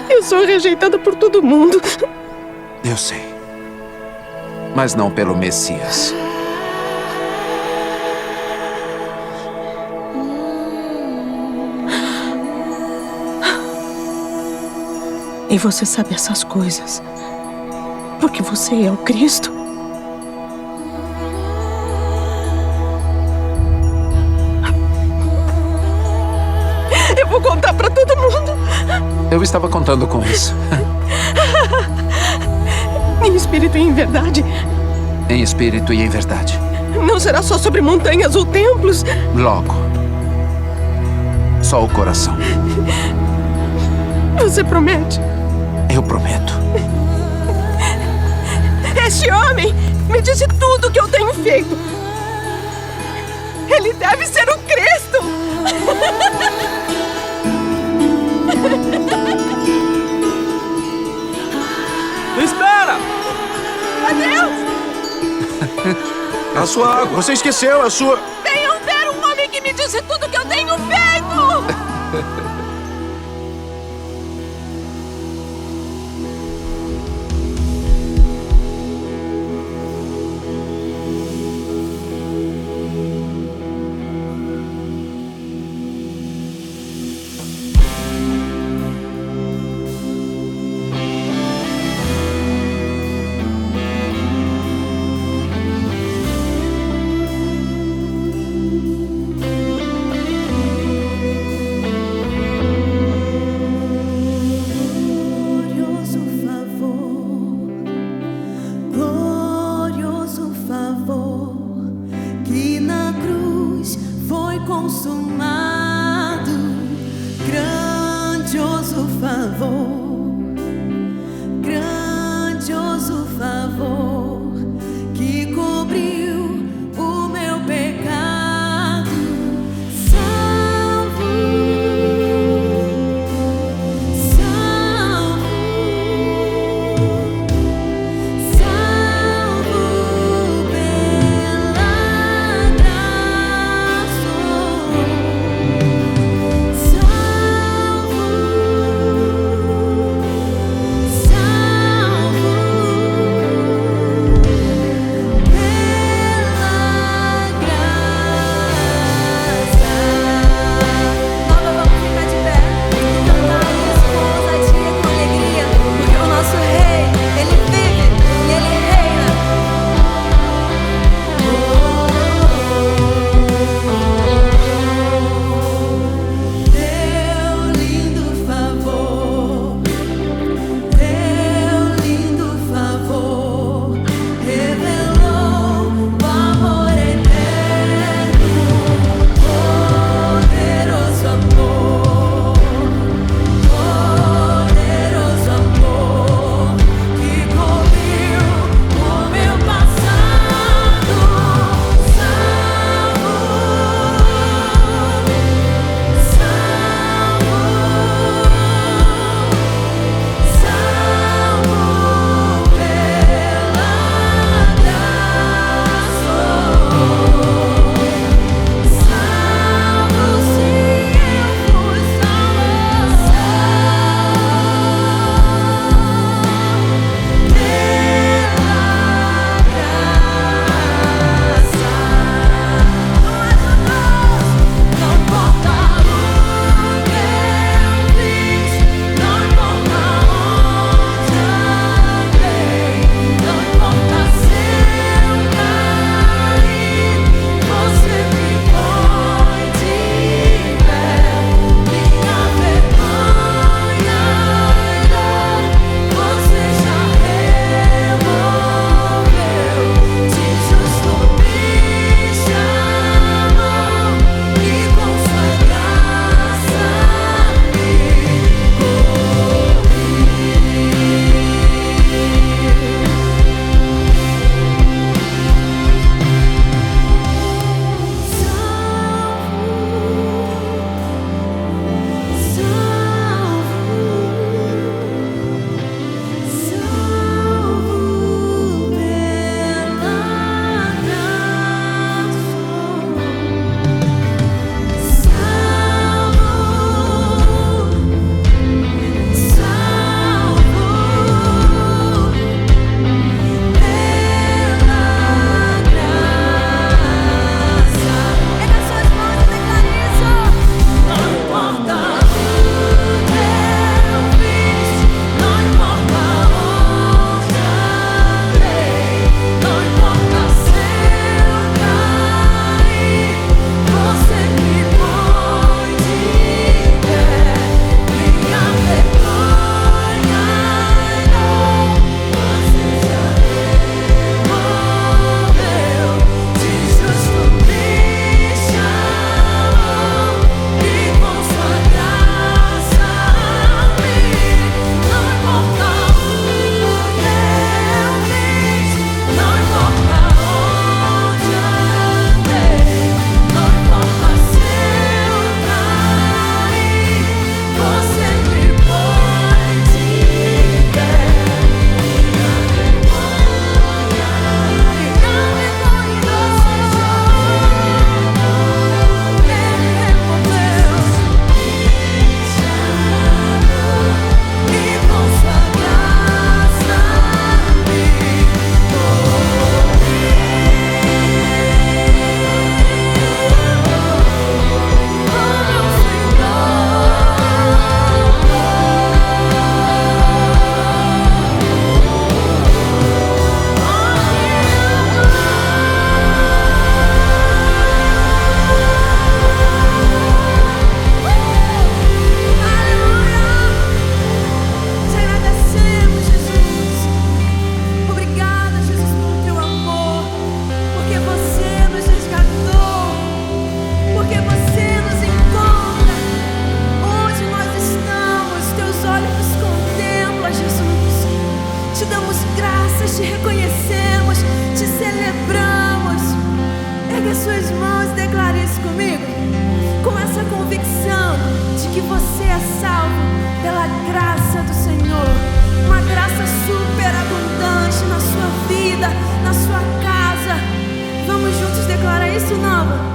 Eu sou rejeitada por todo mundo. Eu sei. Mas não pelo Messias. E você sabe essas coisas porque você é o Cristo. Eu vou contar pra todo mundo. Eu estava contando com isso. Em espírito e em verdade. Em espírito e em verdade. Não será só sobre montanhas ou templos. Logo. Só o coração. Você promete? Eu prometo. Este homem me disse tudo o que eu tenho feito. Ele deve ser o Cristo. Espera! Adeus! A sua água. Você esqueceu a sua... Venham ver um homem que me disse tudo que eu tenho feito! pela graça do Senhor. Uma graça superabundante na sua vida, na sua casa. Vamos juntos declarar isso, Nova?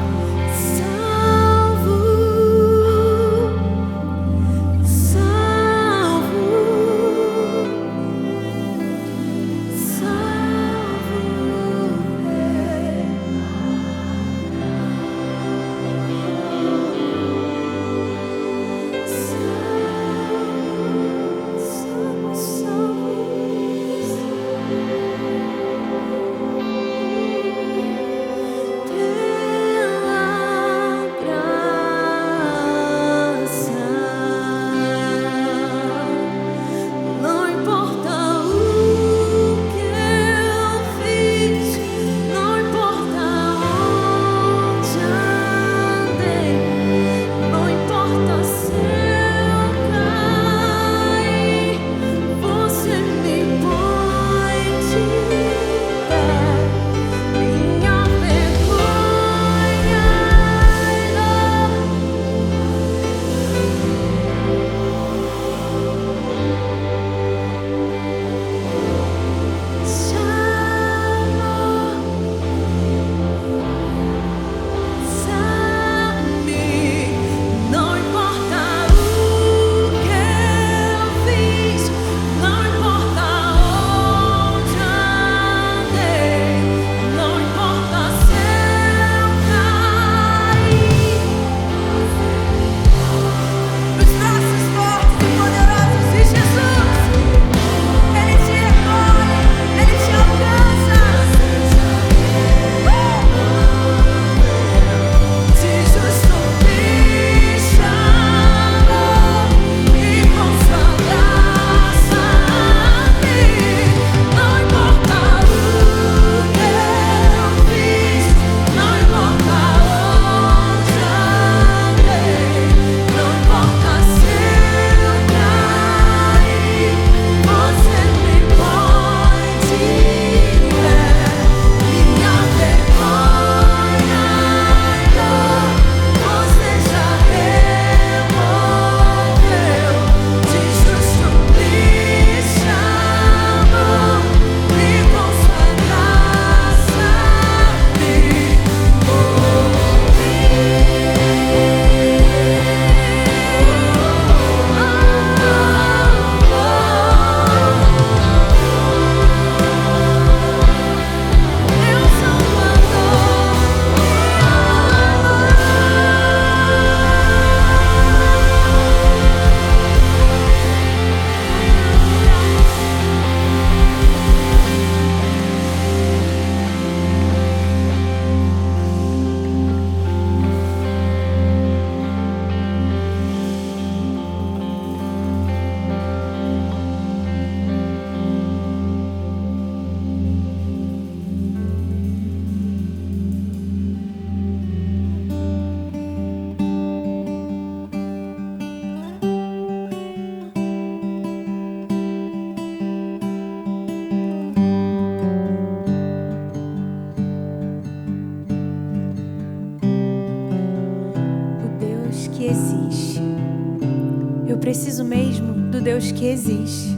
preciso mesmo do Deus que existe.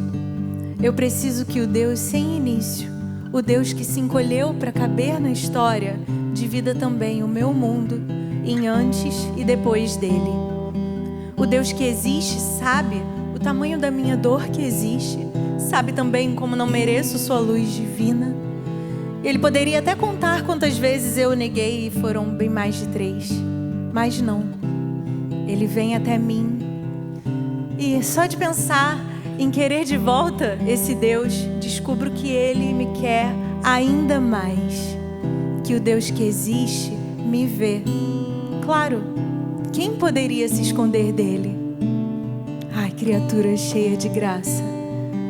Eu preciso que o Deus sem início, o Deus que se encolheu para caber na história, divida também o meu mundo em antes e depois dele. O Deus que existe sabe o tamanho da minha dor que existe, sabe também como não mereço sua luz divina. Ele poderia até contar quantas vezes eu neguei, e foram bem mais de 3. Mas não. Ele vem até mim. E só de pensar em querer de volta esse Deus, descubro que Ele me quer ainda mais. Que o Deus que existe me vê. Claro, quem poderia se esconder dele? Ai, criatura cheia de graça.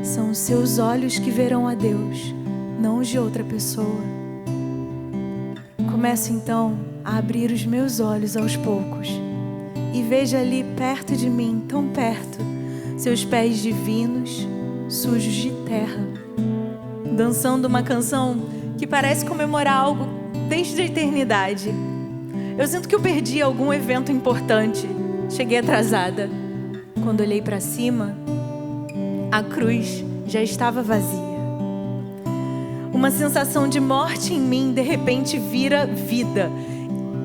São os seus olhos que verão a Deus, não os de outra pessoa. Começo então a abrir os meus olhos aos poucos e vejo ali perto de mim, tão perto, seus pés divinos, sujos de terra, dançando uma canção que parece comemorar algo desde a eternidade. Eu sinto que eu perdi algum evento importante, cheguei atrasada. Quando olhei para cima, a cruz já estava vazia. Uma sensação de morte em mim de repente vira vida,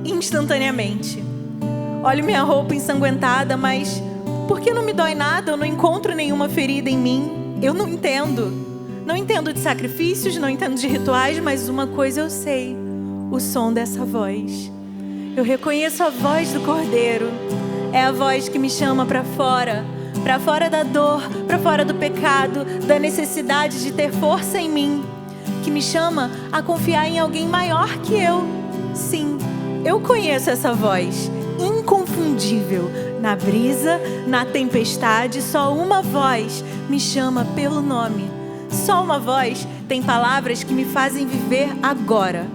instantaneamente. Olho minha roupa ensanguentada, mas por que não me dói nada? Eu não encontro nenhuma ferida em mim. Eu não entendo. Não entendo de sacrifícios, não entendo de rituais, mas uma coisa eu sei: o som dessa voz. Eu reconheço a voz do Cordeiro. É a voz que me chama para fora da dor, para fora do pecado, da necessidade de ter força em mim, que me chama a confiar em alguém maior que eu. Sim, eu conheço essa voz, inconfundível. Na brisa, na tempestade, só uma voz me chama pelo nome. Só uma voz tem palavras que me fazem viver agora,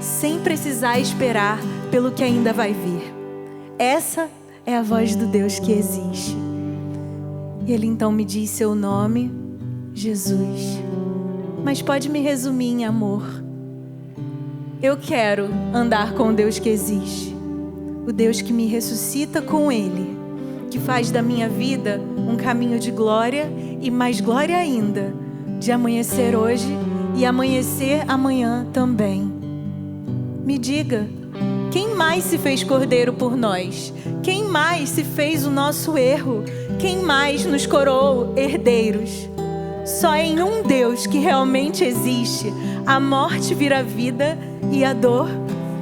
sem precisar esperar pelo que ainda vai vir. Essa é a voz do Deus que existe. E Ele então me diz seu nome, Jesus. Mas pode me resumir em amor. Eu quero andar com o Deus que existe. O Deus que me ressuscita com Ele, que faz da minha vida um caminho de glória e mais glória ainda, de amanhecer hoje e amanhecer amanhã também. Me diga, quem mais se fez cordeiro por nós? Quem mais se fez o nosso erro? Quem mais nos coroou herdeiros? Só em um Deus que realmente existe, a morte vira vida e a dor,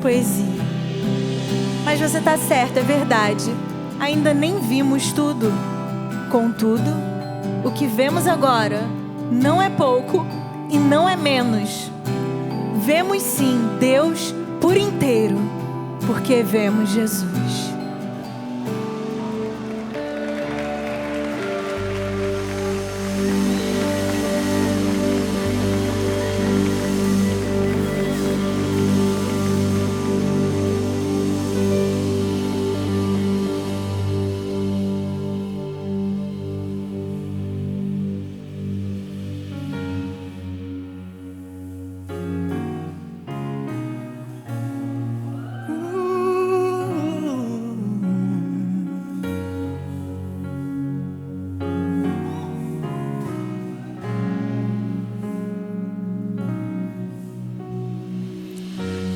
poesia. Mas você está certo, é verdade. Ainda nem vimos tudo. Contudo, o que vemos agora não é pouco e não é menos. Vemos sim Deus por inteiro, porque vemos Jesus.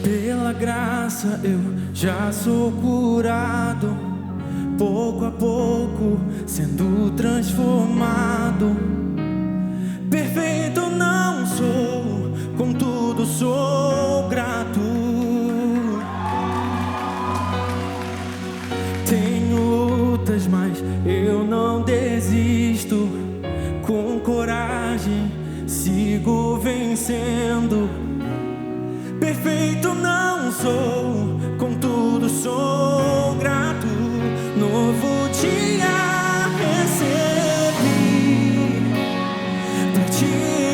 Pela graça eu já sou curado, pouco a pouco sendo transformado. Perfeito não sou, contudo sou grato. Tenho lutas, mas eu não desisto. Com coragem sigo vencendo. Perfeito não sou, contudo sou grato. Novo dia recebi pra te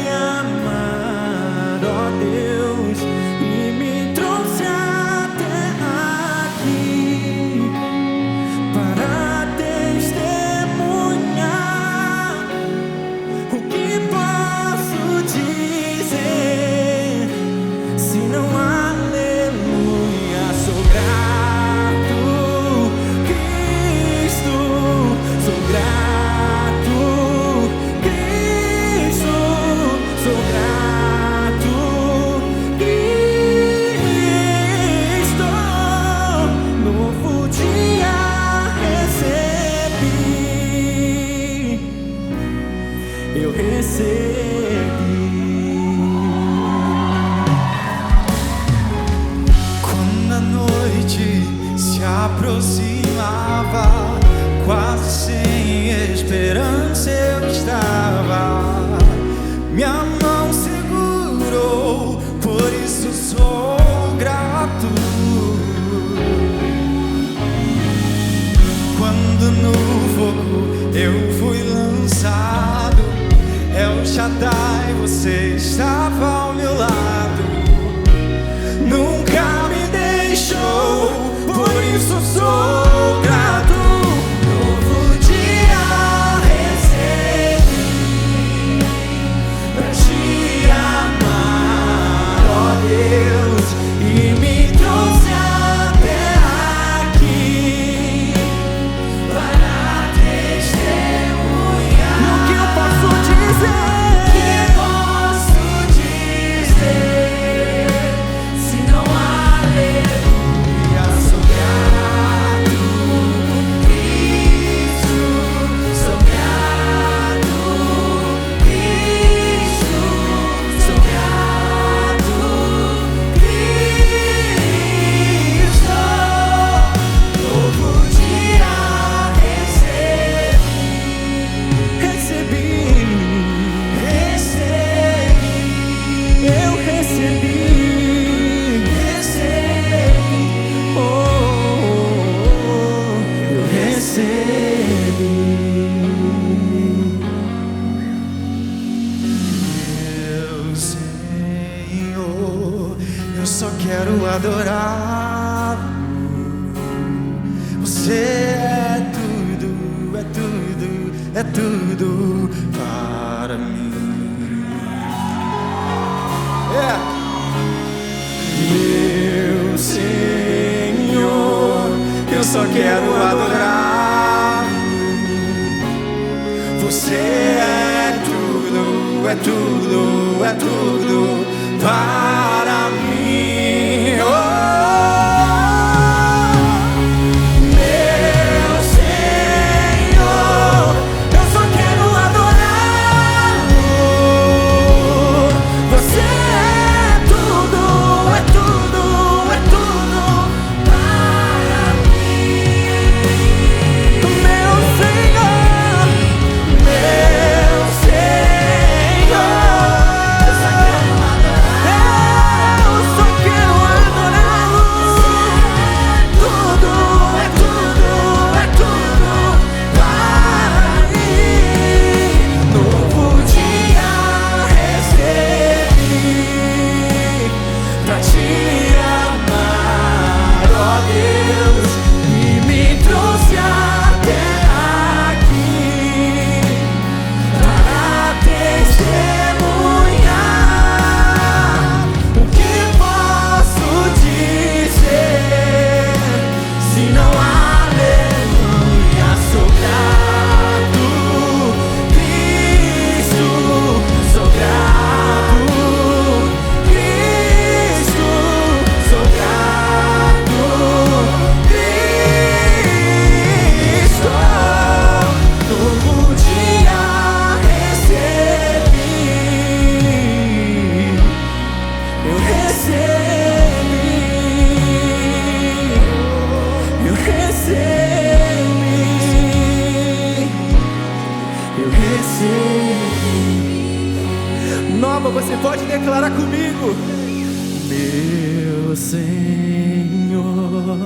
amar, ó Deus, e me trouxe até aqui para testemunhar. O que posso dizer? Se não aleluia, sou grato, Cristo, sou grato, Cristo, sou grato, Cristo. Novo dia recebi, eu recebi. Se aproximava, quase sem esperança eu estava. Minha mão segurou, por isso sou grato. Quando no fogo eu fui lançado, El Shaddai, você estava ao meu lado. Nunca me deixou, por isso sou grato. Novo dia recebi pra te amar, ó Deus, e me trouxe até aqui para testemunhar. Meu Senhor, eu só quero adorar. Você é tudo, é tudo, é tudo para mim. Meu Senhor, eu só quero adorar. Você é tudo, é tudo, é tudo para mim. Oh, meu Senhor, eu só quero adorar. Você é tudo, é tudo, é tudo para mim. Meu Senhor, meu Senhor, eu só quero adorá-lo. Tudo, é tudo, é tudo para mim. Novo dia recebi pra te amar, ó Deus, e me trouxe até aqui para testemunhar. O que posso dizer se não aleluia? Sou grato, Cristo, sou grato, Cristo, sou grato, Cristo. Novo dia recebi, eu recebi, eu recebi. Nova, você pode declarar comigo. Meu Senhor,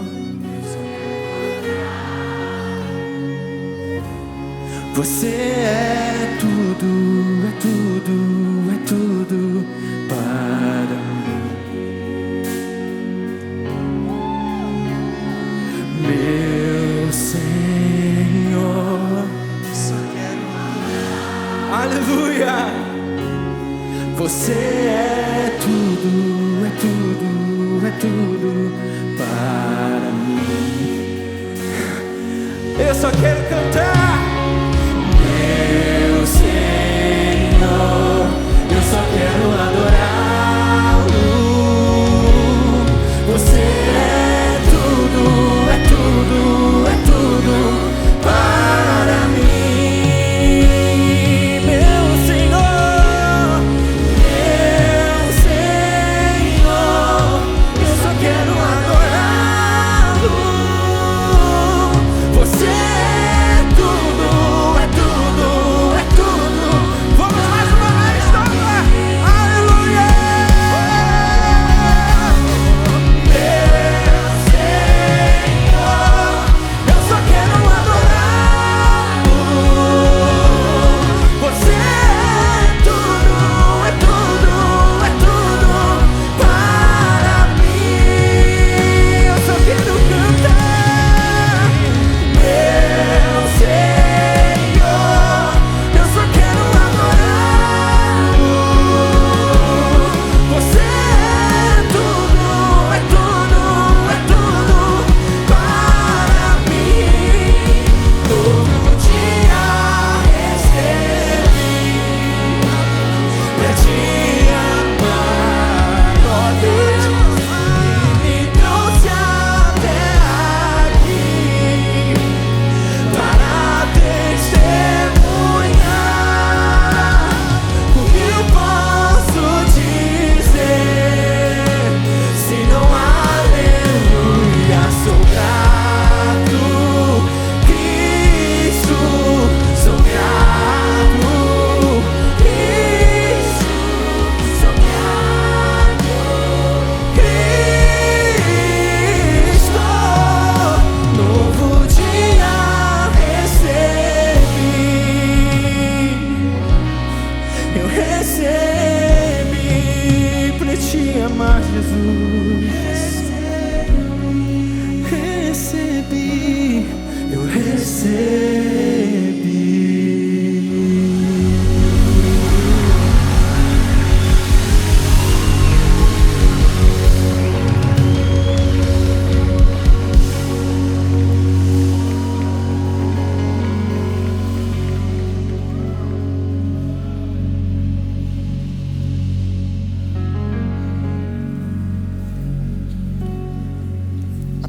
você é tudo, é tudo, é tudo para mim. Meu Senhor, só quero amar. Aleluia! Você é tudo, é tudo, é tudo para mim. Eu só quero cantar. Meu Senhor, eu só quero adorá-lo. Você é tudo, é tudo, é tudo para mim. Meu Senhor, eu só quero adorá-lo. Você é tudo,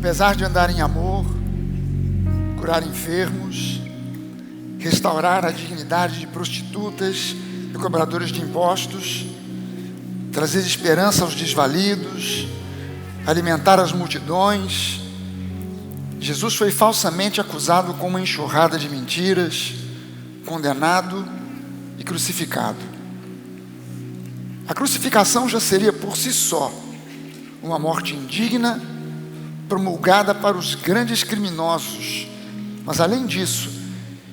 apesar de andar em amor, curar enfermos, restaurar a dignidade de prostitutas e cobradores de impostos, trazer esperança aos desvalidos, alimentar as multidões, Jesus foi falsamente acusado com uma enxurrada de mentiras, condenado e crucificado. A crucificação já seria por si só uma morte indigna, promulgada para os grandes criminosos, mas além disso,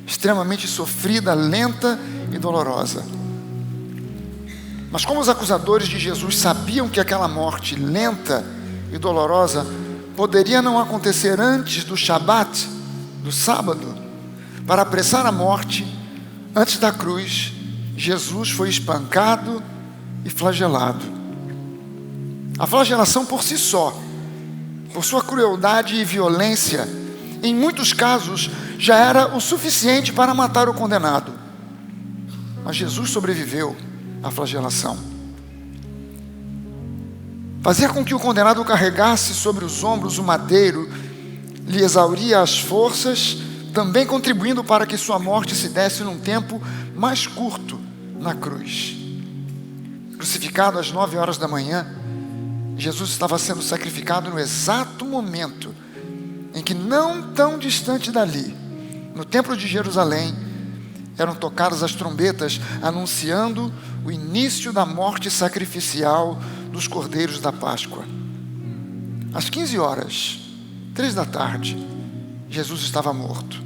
extremamente sofrida, lenta e dolorosa. Mas como os acusadores de Jesus sabiam que aquela morte lenta e dolorosa poderia não acontecer antes do Shabat, do sábado, para apressar a morte, antes da cruz, Jesus foi espancado e flagelado. A flagelação por si só, por sua crueldade e violência, em muitos casos, já era o suficiente para matar o condenado. Mas Jesus sobreviveu à flagelação. Fazer com que o condenado carregasse sobre os ombros o madeiro lhe exauria as forças, também contribuindo para que sua morte se desse num tempo mais curto na cruz. Crucificado às 9 horas da manhã, Jesus estava sendo sacrificado no exato momento em que, não tão distante dali, no templo de Jerusalém, eram tocadas as trombetas anunciando o início da morte sacrificial dos cordeiros da Páscoa. Às 15 horas, 3 da tarde, Jesus estava morto.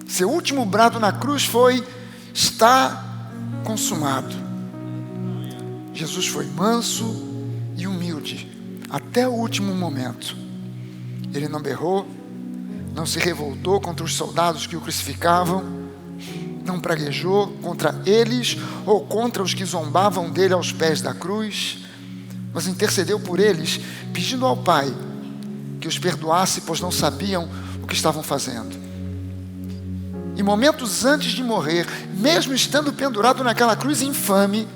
Seu último brado na cruz foi: está consumado. Jesus foi manso e humilde até o último momento. Ele não berrou, não se revoltou contra os soldados que o crucificavam, não praguejou contra eles ou contra os que zombavam dele aos pés da cruz, mas intercedeu por eles, pedindo ao Pai que os perdoasse, pois não sabiam o que estavam fazendo. E momentos antes de morrer, mesmo estando pendurado naquela cruz infame,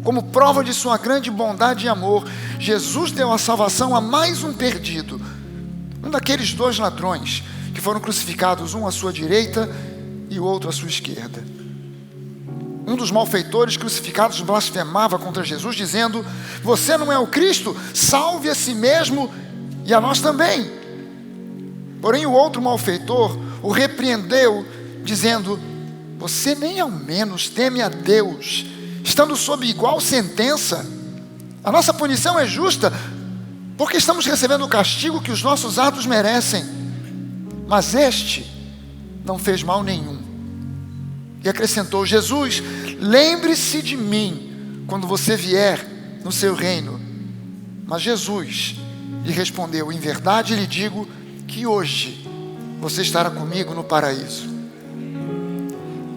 como prova de sua grande bondade e amor, Jesus deu a salvação a mais um perdido, um daqueles 2 ladrões que foram crucificados, um à sua direita e o outro à sua esquerda. Um dos malfeitores crucificados blasfemava contra Jesus, dizendo: você não é o Cristo? Salve a si mesmo e a nós também. Porém o outro malfeitor o repreendeu, dizendo: você nem ao menos teme a Deus, estando sob igual sentença? A nossa punição é justa, porque estamos recebendo o castigo que os nossos atos merecem. Mas este não fez mal nenhum. E acrescentou: Jesus, lembre-se de mim quando você vier no seu reino. Mas Jesus lhe respondeu: em verdade lhe digo que hoje você estará comigo no paraíso.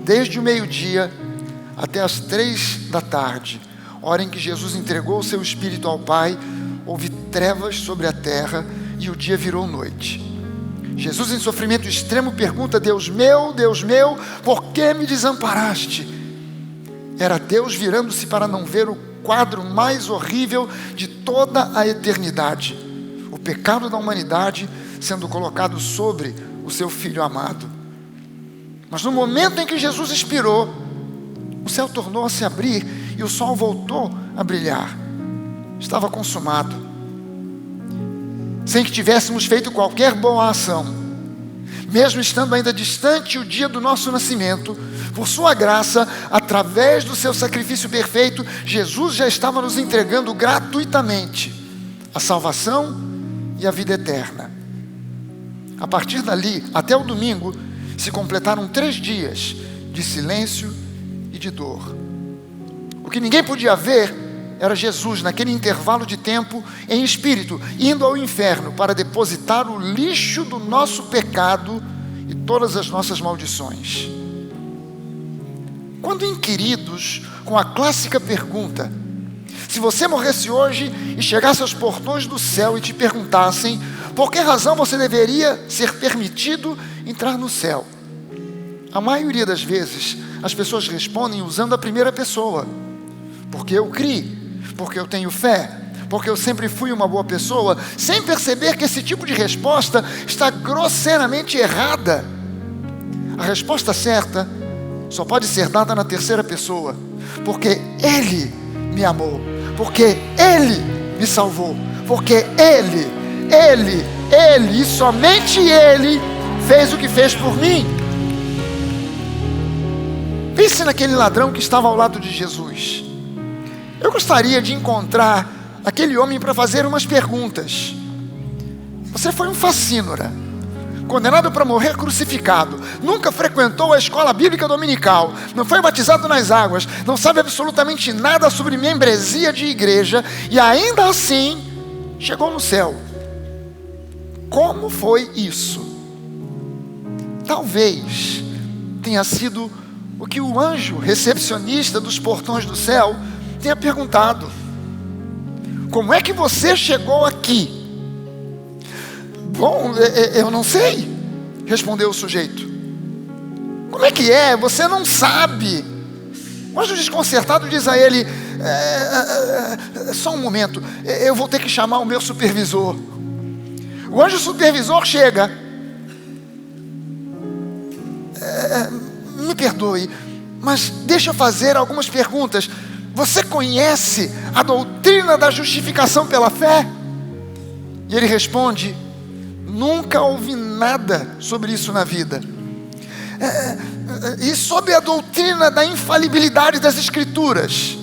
Desde o meio-dia até as 3 da tarde, hora em que Jesus entregou o seu espírito ao Pai, houve trevas sobre a terra e o dia virou noite. Jesus, em sofrimento extremo, pergunta: Deus meu, por que me desamparaste? Era Deus virando-se para não ver o quadro mais horrível de toda a eternidade: o pecado da humanidade sendo colocado sobre o seu Filho amado. Mas no momento em que Jesus expirou, o céu tornou a se abrir e o sol voltou a brilhar. Estava consumado. Sem que tivéssemos feito qualquer boa ação, mesmo estando ainda distante o dia do nosso nascimento, por sua graça, através do seu sacrifício perfeito, Jesus já estava nos entregando gratuitamente a salvação e a vida eterna. A partir dali, até o domingo, se completaram 3 dias de silêncio e de dor. O que ninguém podia ver era Jesus, naquele intervalo de tempo, em espírito, indo ao inferno para depositar o lixo do nosso pecado e todas as nossas maldições. Quando inquiridos com a clássica pergunta: se você morresse hoje e chegasse aos portões do céu e te perguntassem por que razão você deveria ser permitido entrar no céu, a maioria das vezes as pessoas respondem usando a primeira pessoa: porque eu criei, porque eu tenho fé, porque eu sempre fui uma boa pessoa, sem perceber que esse tipo de resposta está grosseiramente errada. A resposta certa só pode ser dada na terceira pessoa, porque Ele me amou, porque Ele me salvou, porque Ele e somente Ele fez o que fez por mim. Pense naquele ladrão que estava ao lado de Jesus. Eu gostaria de encontrar aquele homem para fazer umas perguntas. Você foi um facínora, condenado para morrer crucificado, nunca frequentou a escola bíblica dominical, não foi batizado nas águas, não sabe absolutamente nada sobre membresia de igreja, e ainda assim chegou no céu. Como foi isso? Talvez tenha sido o que o anjo recepcionista dos portões do céu tenha perguntado: como é que você chegou aqui? Bom, eu não sei, respondeu o sujeito. Como é que é? Você não sabe. O anjo desconcertado diz a ele: só um momento, eu vou ter que chamar o meu supervisor. O anjo supervisor chega. Me perdoe, mas deixa eu fazer algumas perguntas. Você conhece a doutrina da justificação pela fé? E ele responde: nunca ouvi nada sobre isso na vida. E sobre a doutrina da infalibilidade das Escrituras?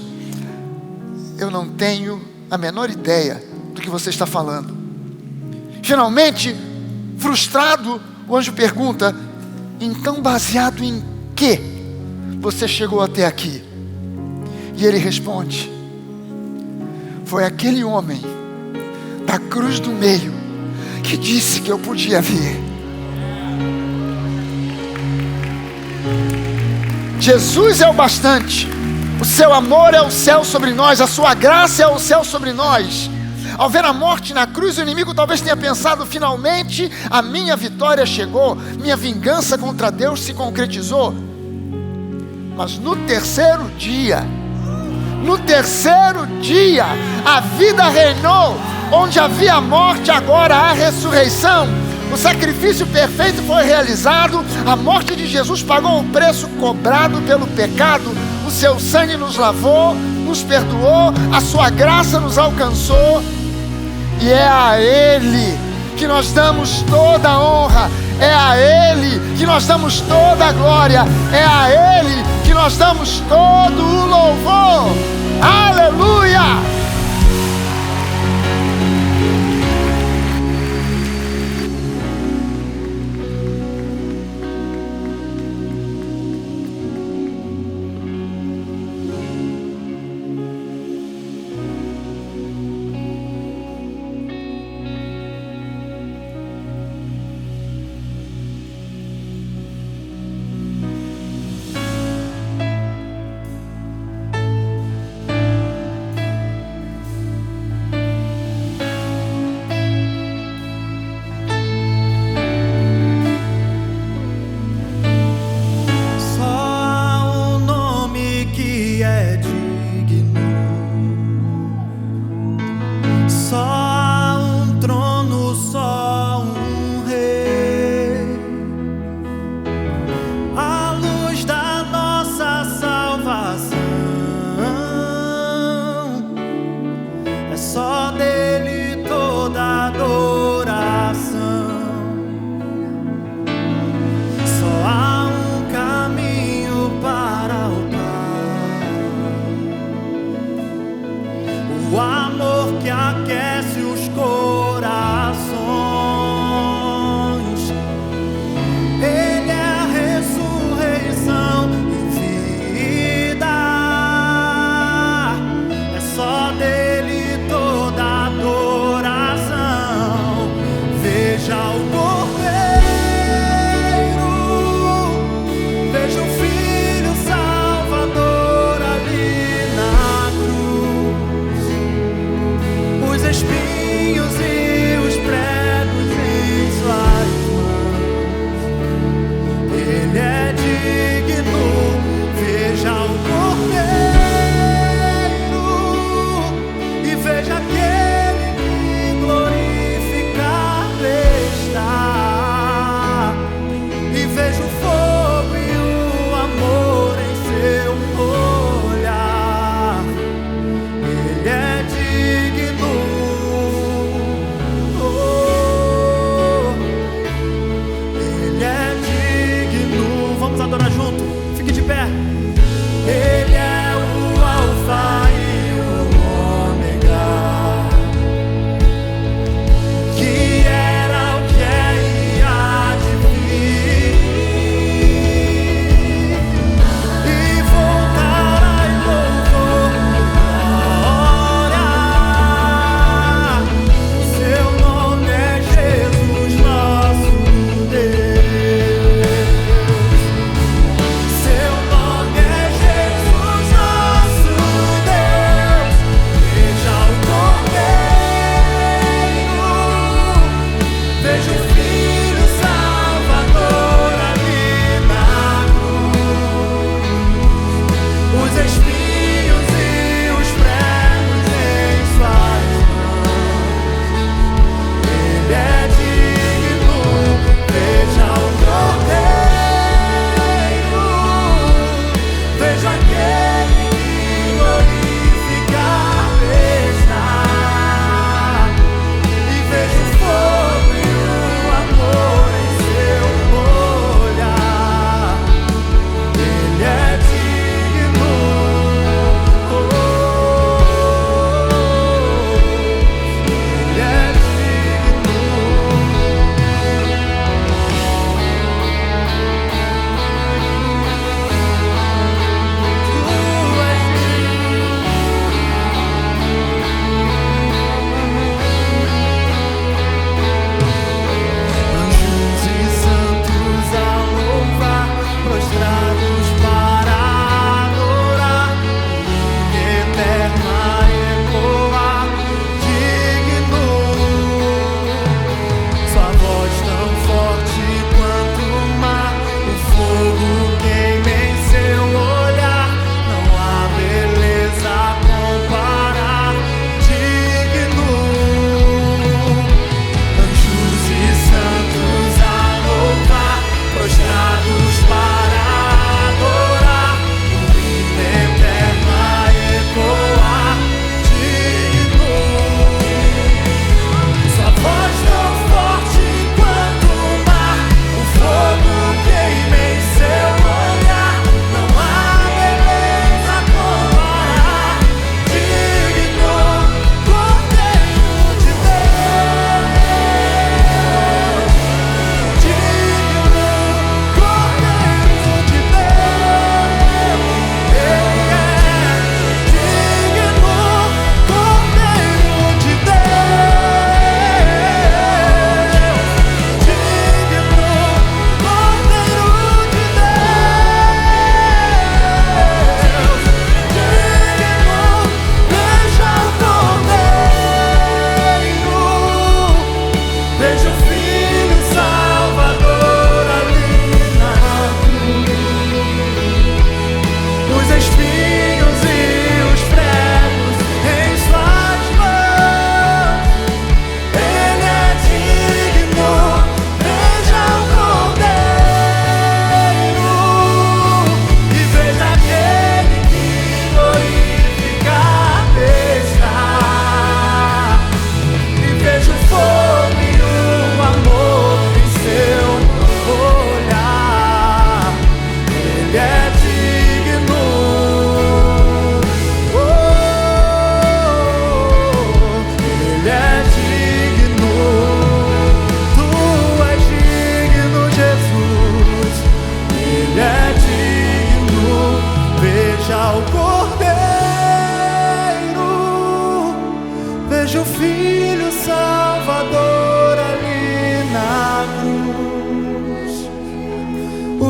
Eu não tenho a menor ideia do que você está falando. Finalmente, frustrado, o anjo pergunta: então baseado em que você chegou até aqui? E ele responde: foi aquele homem da cruz do meio que disse que eu podia vir. Jesus é o bastante, o seu amor é o céu sobre nós, a sua graça é o céu sobre nós. Ao ver a morte na cruz, o inimigo talvez tenha pensado: finalmente a minha vitória chegou, minha vingança contra Deus se concretizou. Mas no terceiro dia, a vida reinou. Onde havia morte, agora há ressurreição. O sacrifício perfeito foi realizado. A morte de Jesus pagou o preço cobrado pelo pecado. O seu sangue nos lavou, nos perdoou, a sua graça nos alcançou. E é a Ele que nós damos toda a honra, é a Ele que nós damos toda a glória, é a Ele que nós damos todo o louvor. Aleluia!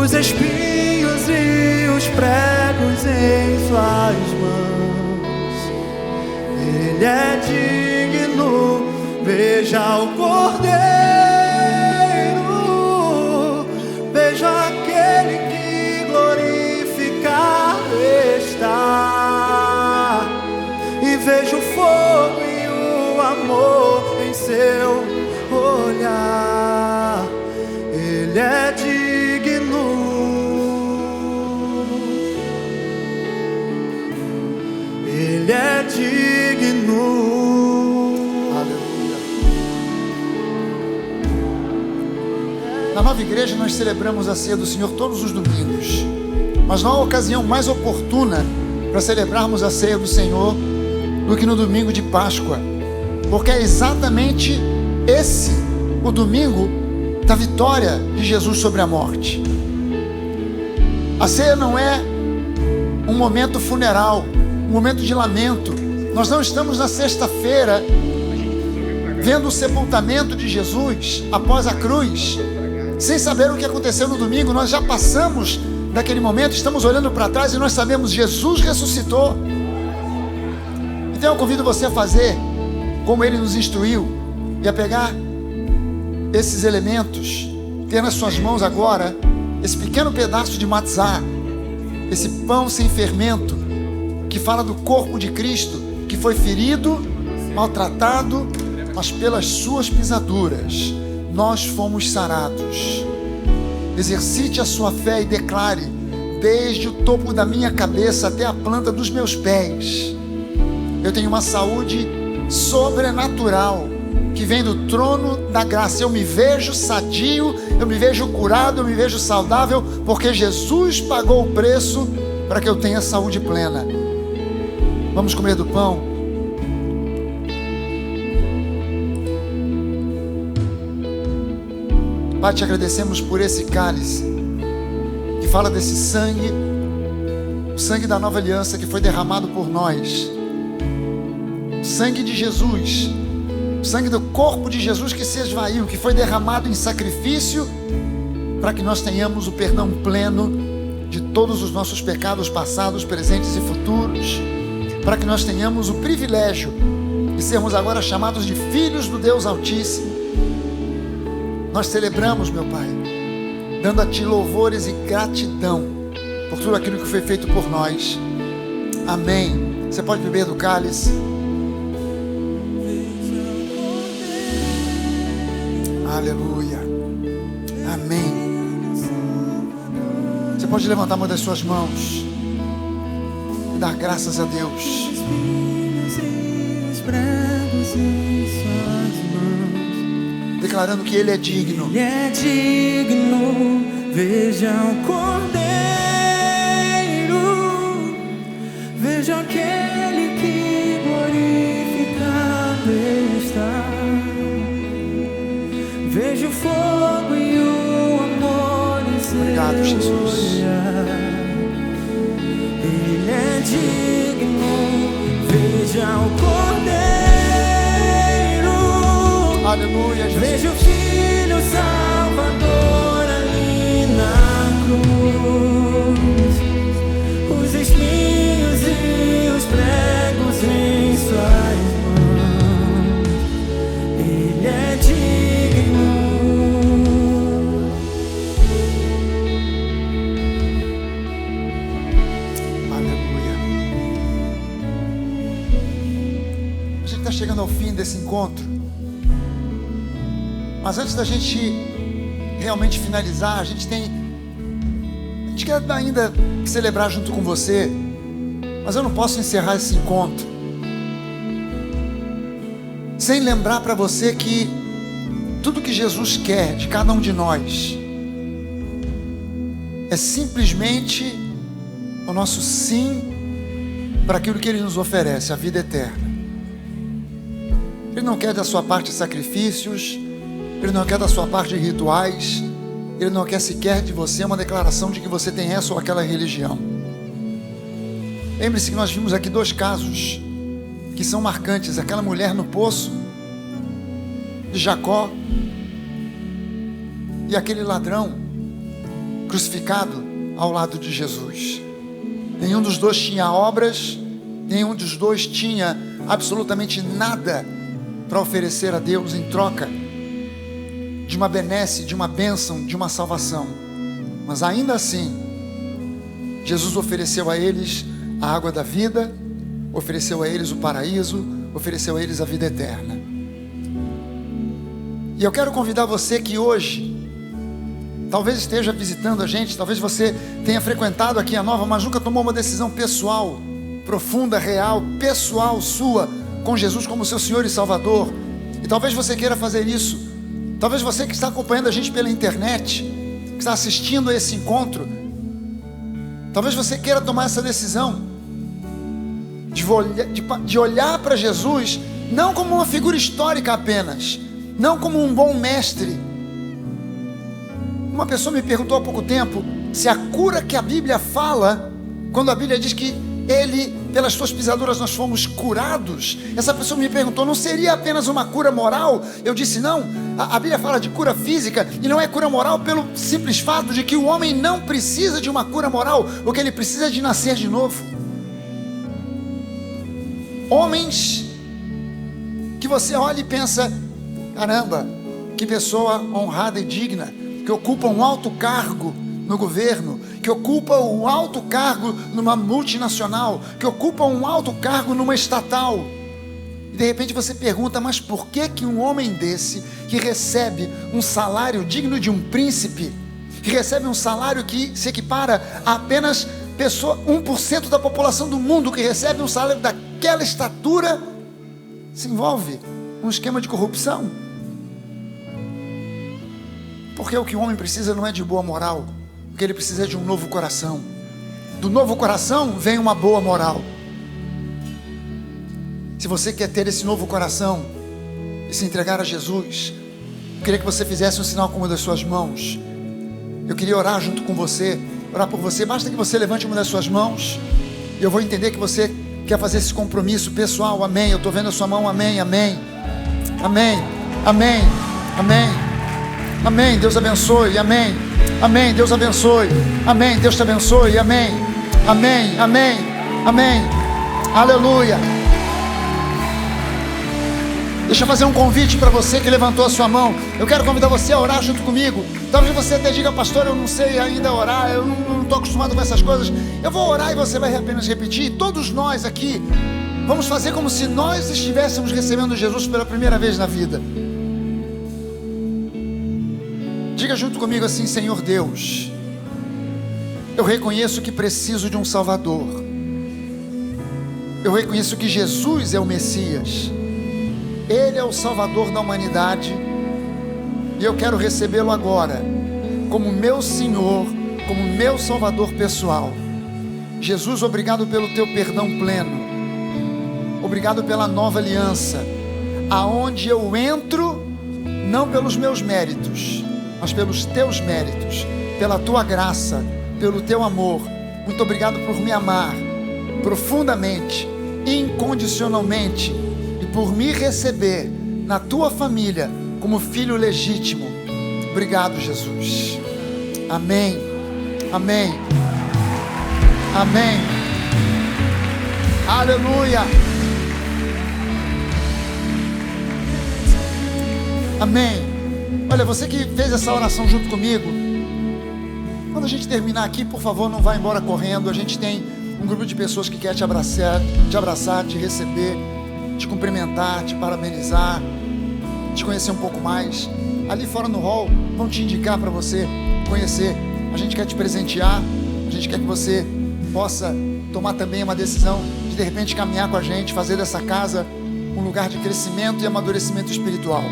os espinhos e os pregos em suas mãos. Ele é digno, veja o Cordeiro, veja aquele que glorificar está, e veja o fogo e o amor em seu olhar. Ele é digno, Ele é digno. Aleluia. Na nova igreja nós celebramos a ceia do Senhor todos os domingos, mas não há ocasião mais oportuna para celebrarmos a ceia do Senhor do que no domingo de Páscoa, porque é exatamente esse o domingo da vitória de Jesus sobre a morte. A ceia não é um momento funeral, um momento de lamento. Nós não estamos na sexta-feira vendo o sepultamento de Jesus após a cruz, sem saber o que aconteceu no domingo. Nós já passamos daquele momento, estamos olhando para trás e nós sabemos: Jesus ressuscitou. Então eu convido você a fazer como Ele nos instruiu, e a pegar esses elementos, ter nas suas mãos agora esse pequeno pedaço de matzá, esse pão sem fermento, que fala do corpo de Cristo, que foi ferido, maltratado, mas pelas suas pisaduras nós fomos sarados. Exercite a sua fé e declare: desde o topo da minha cabeça até a planta dos meus pés, eu tenho uma saúde sobrenatural que vem do trono da graça. Eu me vejo sadio, eu me vejo curado, eu me vejo saudável, porque Jesus pagou o preço para que eu tenha saúde plena. Vamos comer do pão. Pai, te agradecemos por esse cálice que fala desse sangue, o sangue da nova aliança que foi derramado por nós, o sangue de Jesus, o sangue do corpo de Jesus que se esvaiu, que foi derramado em sacrifício para que nós tenhamos o perdão pleno de todos os nossos pecados passados, presentes e futuros, para que nós tenhamos o privilégio de sermos agora chamados de filhos do Deus Altíssimo. Nós celebramos, meu Pai, dando a Ti louvores e gratidão por tudo aquilo que foi feito por nós. Amém. Você pode beber do cálice. Aleluia. Amém. Você pode levantar uma das suas mãos e dar graças a Deus. Declarando que Ele é digno. Ele é digno, veja o Cordeiro, veja aquele que glorificado está, veja o fogo e o amor em seu Obrigado, Jesus. olhar. Ele é digno, veja o Cordeiro, Aleluia, Jesus. veja o Filho Salvador ali na cruz, os espinhos e os pregos em suas mãos. Ele é digno. Aleluia. A gente está chegando ao fim desse encontro, mas antes da gente realmente finalizar, a gente quer ainda celebrar junto com você, mas eu não posso encerrar esse encontro sem lembrar para você que tudo que Jesus quer de cada um de nós é simplesmente o nosso sim para aquilo que Ele nos oferece, a vida eterna. Ele não quer da sua parte sacrifícios, Ele não quer da sua parte rituais, Ele não quer sequer de você uma declaração de que você tem essa ou aquela religião. Lembre-se que nós vimos aqui dois casos que são marcantes: aquela mulher no poço de Jacó e aquele ladrão crucificado ao lado de Jesus. Nenhum dos dois tinha obras, nenhum dos dois tinha absolutamente nada para oferecer a Deus em troca de uma benesse, de uma bênção, de uma salvação. Mas ainda assim, Jesus ofereceu a eles a água da vida, ofereceu a eles o paraíso, ofereceu a eles a vida eterna. E eu quero convidar você que hoje talvez esteja visitando a gente, talvez você tenha frequentado aqui a Nova, mas nunca tomou uma decisão pessoal, profunda, real, pessoal sua, com Jesus como seu Senhor e Salvador. E talvez você queira fazer isso. Talvez você que está acompanhando a gente pela internet, que está assistindo a esse encontro, talvez você queira tomar essa decisão de olhar para Jesus não como uma figura histórica apenas, não como um bom mestre. Uma pessoa me perguntou há pouco tempo se a cura que a Bíblia fala, quando a Bíblia diz que Ele, pelas suas pisaduras nós fomos curados, essa pessoa me perguntou, não seria apenas uma cura moral? Eu disse não, a Bíblia fala de cura física, e não é cura moral pelo simples fato de que o homem não precisa de uma cura moral, o que ele precisa é de nascer de novo. Homens que você olha e pensa, caramba, que pessoa honrada e digna, que ocupa um alto cargo no governo, que ocupa um alto cargo numa multinacional, que ocupa um alto cargo numa estatal. E de repente você pergunta, mas por que um homem desse, que recebe um salário digno de um príncipe, que recebe um salário que se equipara a apenas 1% da população do mundo, que recebe um salário daquela estatura, se envolve num esquema de corrupção? Porque o que o homem precisa não é de boa moral, o que ele precisa é de um novo coração. Do novo coração vem uma boa moral. Se você quer ter esse novo coração e se entregar a Jesus, eu queria que você fizesse um sinal com uma das suas mãos. Eu queria orar junto com você, orar por você. Basta que você levante uma das suas mãos e eu vou entender que você quer fazer esse compromisso pessoal. Amém, eu estou vendo a sua mão. Amém, amém, amém, amém, amém, amém. Deus abençoe, amém, amém. Deus abençoe, amém. Deus te abençoe, amém, amém, amém, amém, aleluia. Deixa eu fazer um convite para você que levantou a sua mão. Eu quero convidar você a orar junto comigo. Talvez você até diga, pastor, eu não sei ainda orar, eu não estou acostumado com essas coisas. Eu vou orar e você vai apenas repetir. E todos nós aqui vamos fazer como se nós estivéssemos recebendo Jesus pela primeira vez na vida. Diga junto comigo assim: Senhor Deus, eu reconheço que preciso de um Salvador. Eu reconheço que Jesus é o Messias. Ele é o Salvador da humanidade e eu quero recebê-lo agora como meu Senhor, como meu Salvador pessoal. Jesus, obrigado pelo teu perdão pleno, obrigado pela nova aliança, aonde eu entro não pelos meus méritos, mas pelos teus méritos, pela tua graça, pelo teu amor. Muito obrigado por me amar profundamente, incondicionalmente, por me receber na tua família como filho legítimo. Obrigado, Jesus. Amém, amém, amém, aleluia, amém. Olha, você que fez essa oração junto comigo, quando a gente terminar aqui, por favor, não vá embora correndo. A gente tem um grupo de pessoas que quer te abraçar, te receber, te cumprimentar, te parabenizar, te conhecer um pouco mais. Ali fora no hall vão te indicar para você conhecer. A gente quer te presentear, a gente quer que você possa tomar também uma decisão de repente caminhar com a gente, fazer dessa casa um lugar de crescimento e amadurecimento espiritual.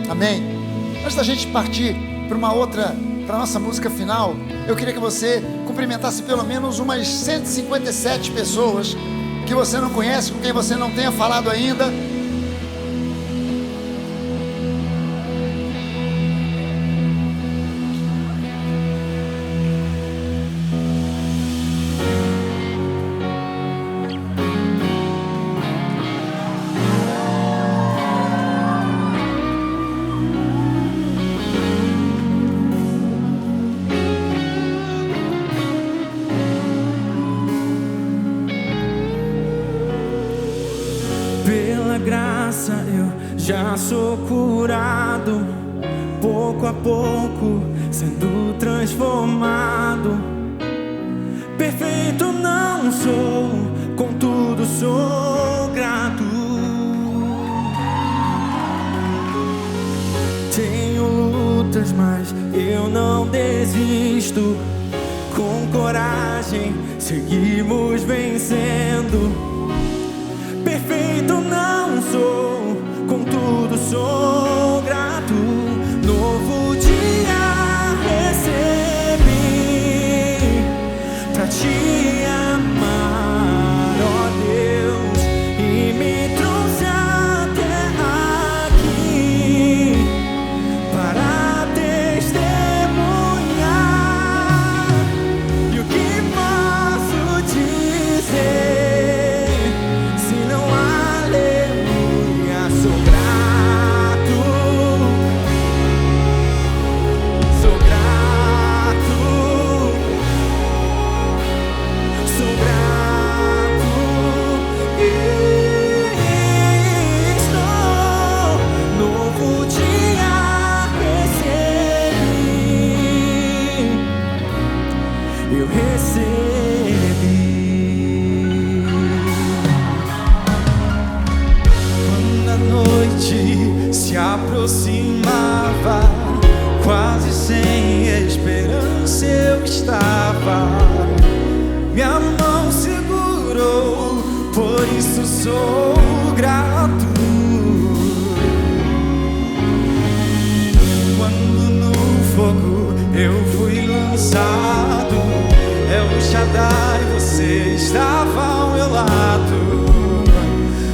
Amém? Antes da gente partir para a nossa música final, eu queria que você cumprimentasse pelo menos umas 157 pessoas que você não conhece, com quem você não tenha falado ainda. graça eu já sou curado, pouco a pouco sendo transformado. Perfeito não sou, contudo sou grato. Tenho lutas, mas eu não desisto. Com coragem seguimos vencendo. Perfeito não sou, contudo sou grato. Novo dia recebi pra te amar, ó Deus, e me trouxe até aqui para testemunhar. E o que posso dizer se não aleluia? Sou grato, sou grato, sou grato. Estou novo dia recebi, eu recebi. Quando a noite se aproximava, quase sem esperança eu estava. Minha mão segurou, por isso sou grato. Quando no fogo eu fui lançado, El Shaddai, você estava ao meu lado.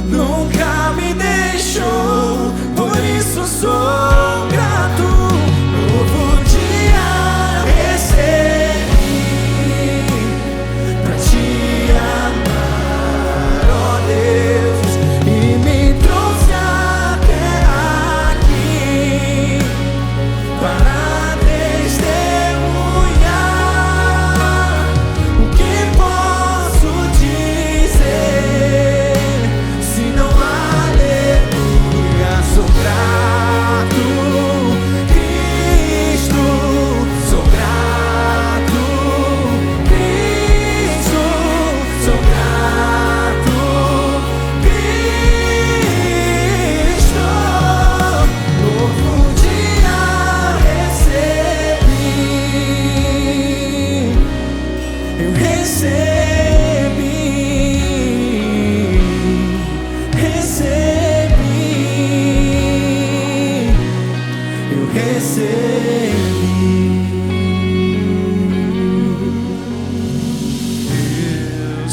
Nunca me deixou, por isso sou grato. Novo dia recebi pra te amar, ó Deus, e me trouxe até aqui para testemunhar. O que posso dizer se não aleluia? Sou grato, Cristo, sou grato, Cristo, sou grato, Cristo. Novo dia recebi, eu recebi, eu recebi. Meu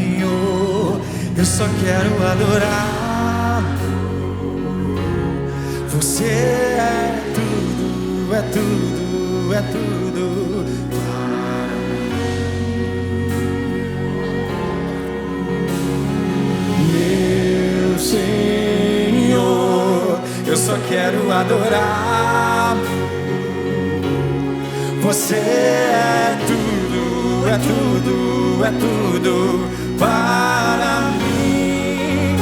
Senhor, eu só quero adorar. Você é tudo, é tudo, é tudo para mim. Meu Senhor, eu só quero adorar. Você é tudo, é tudo, é tudo para mim.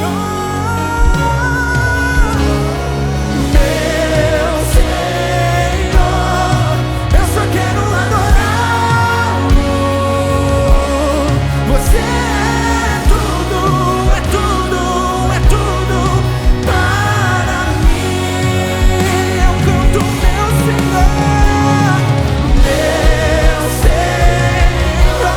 Meu Senhor, eu só quero adorá-lo. Você é tudo, é tudo, é tudo para mim. Eu canto meu Senhor, meu Senhor.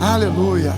Aleluia.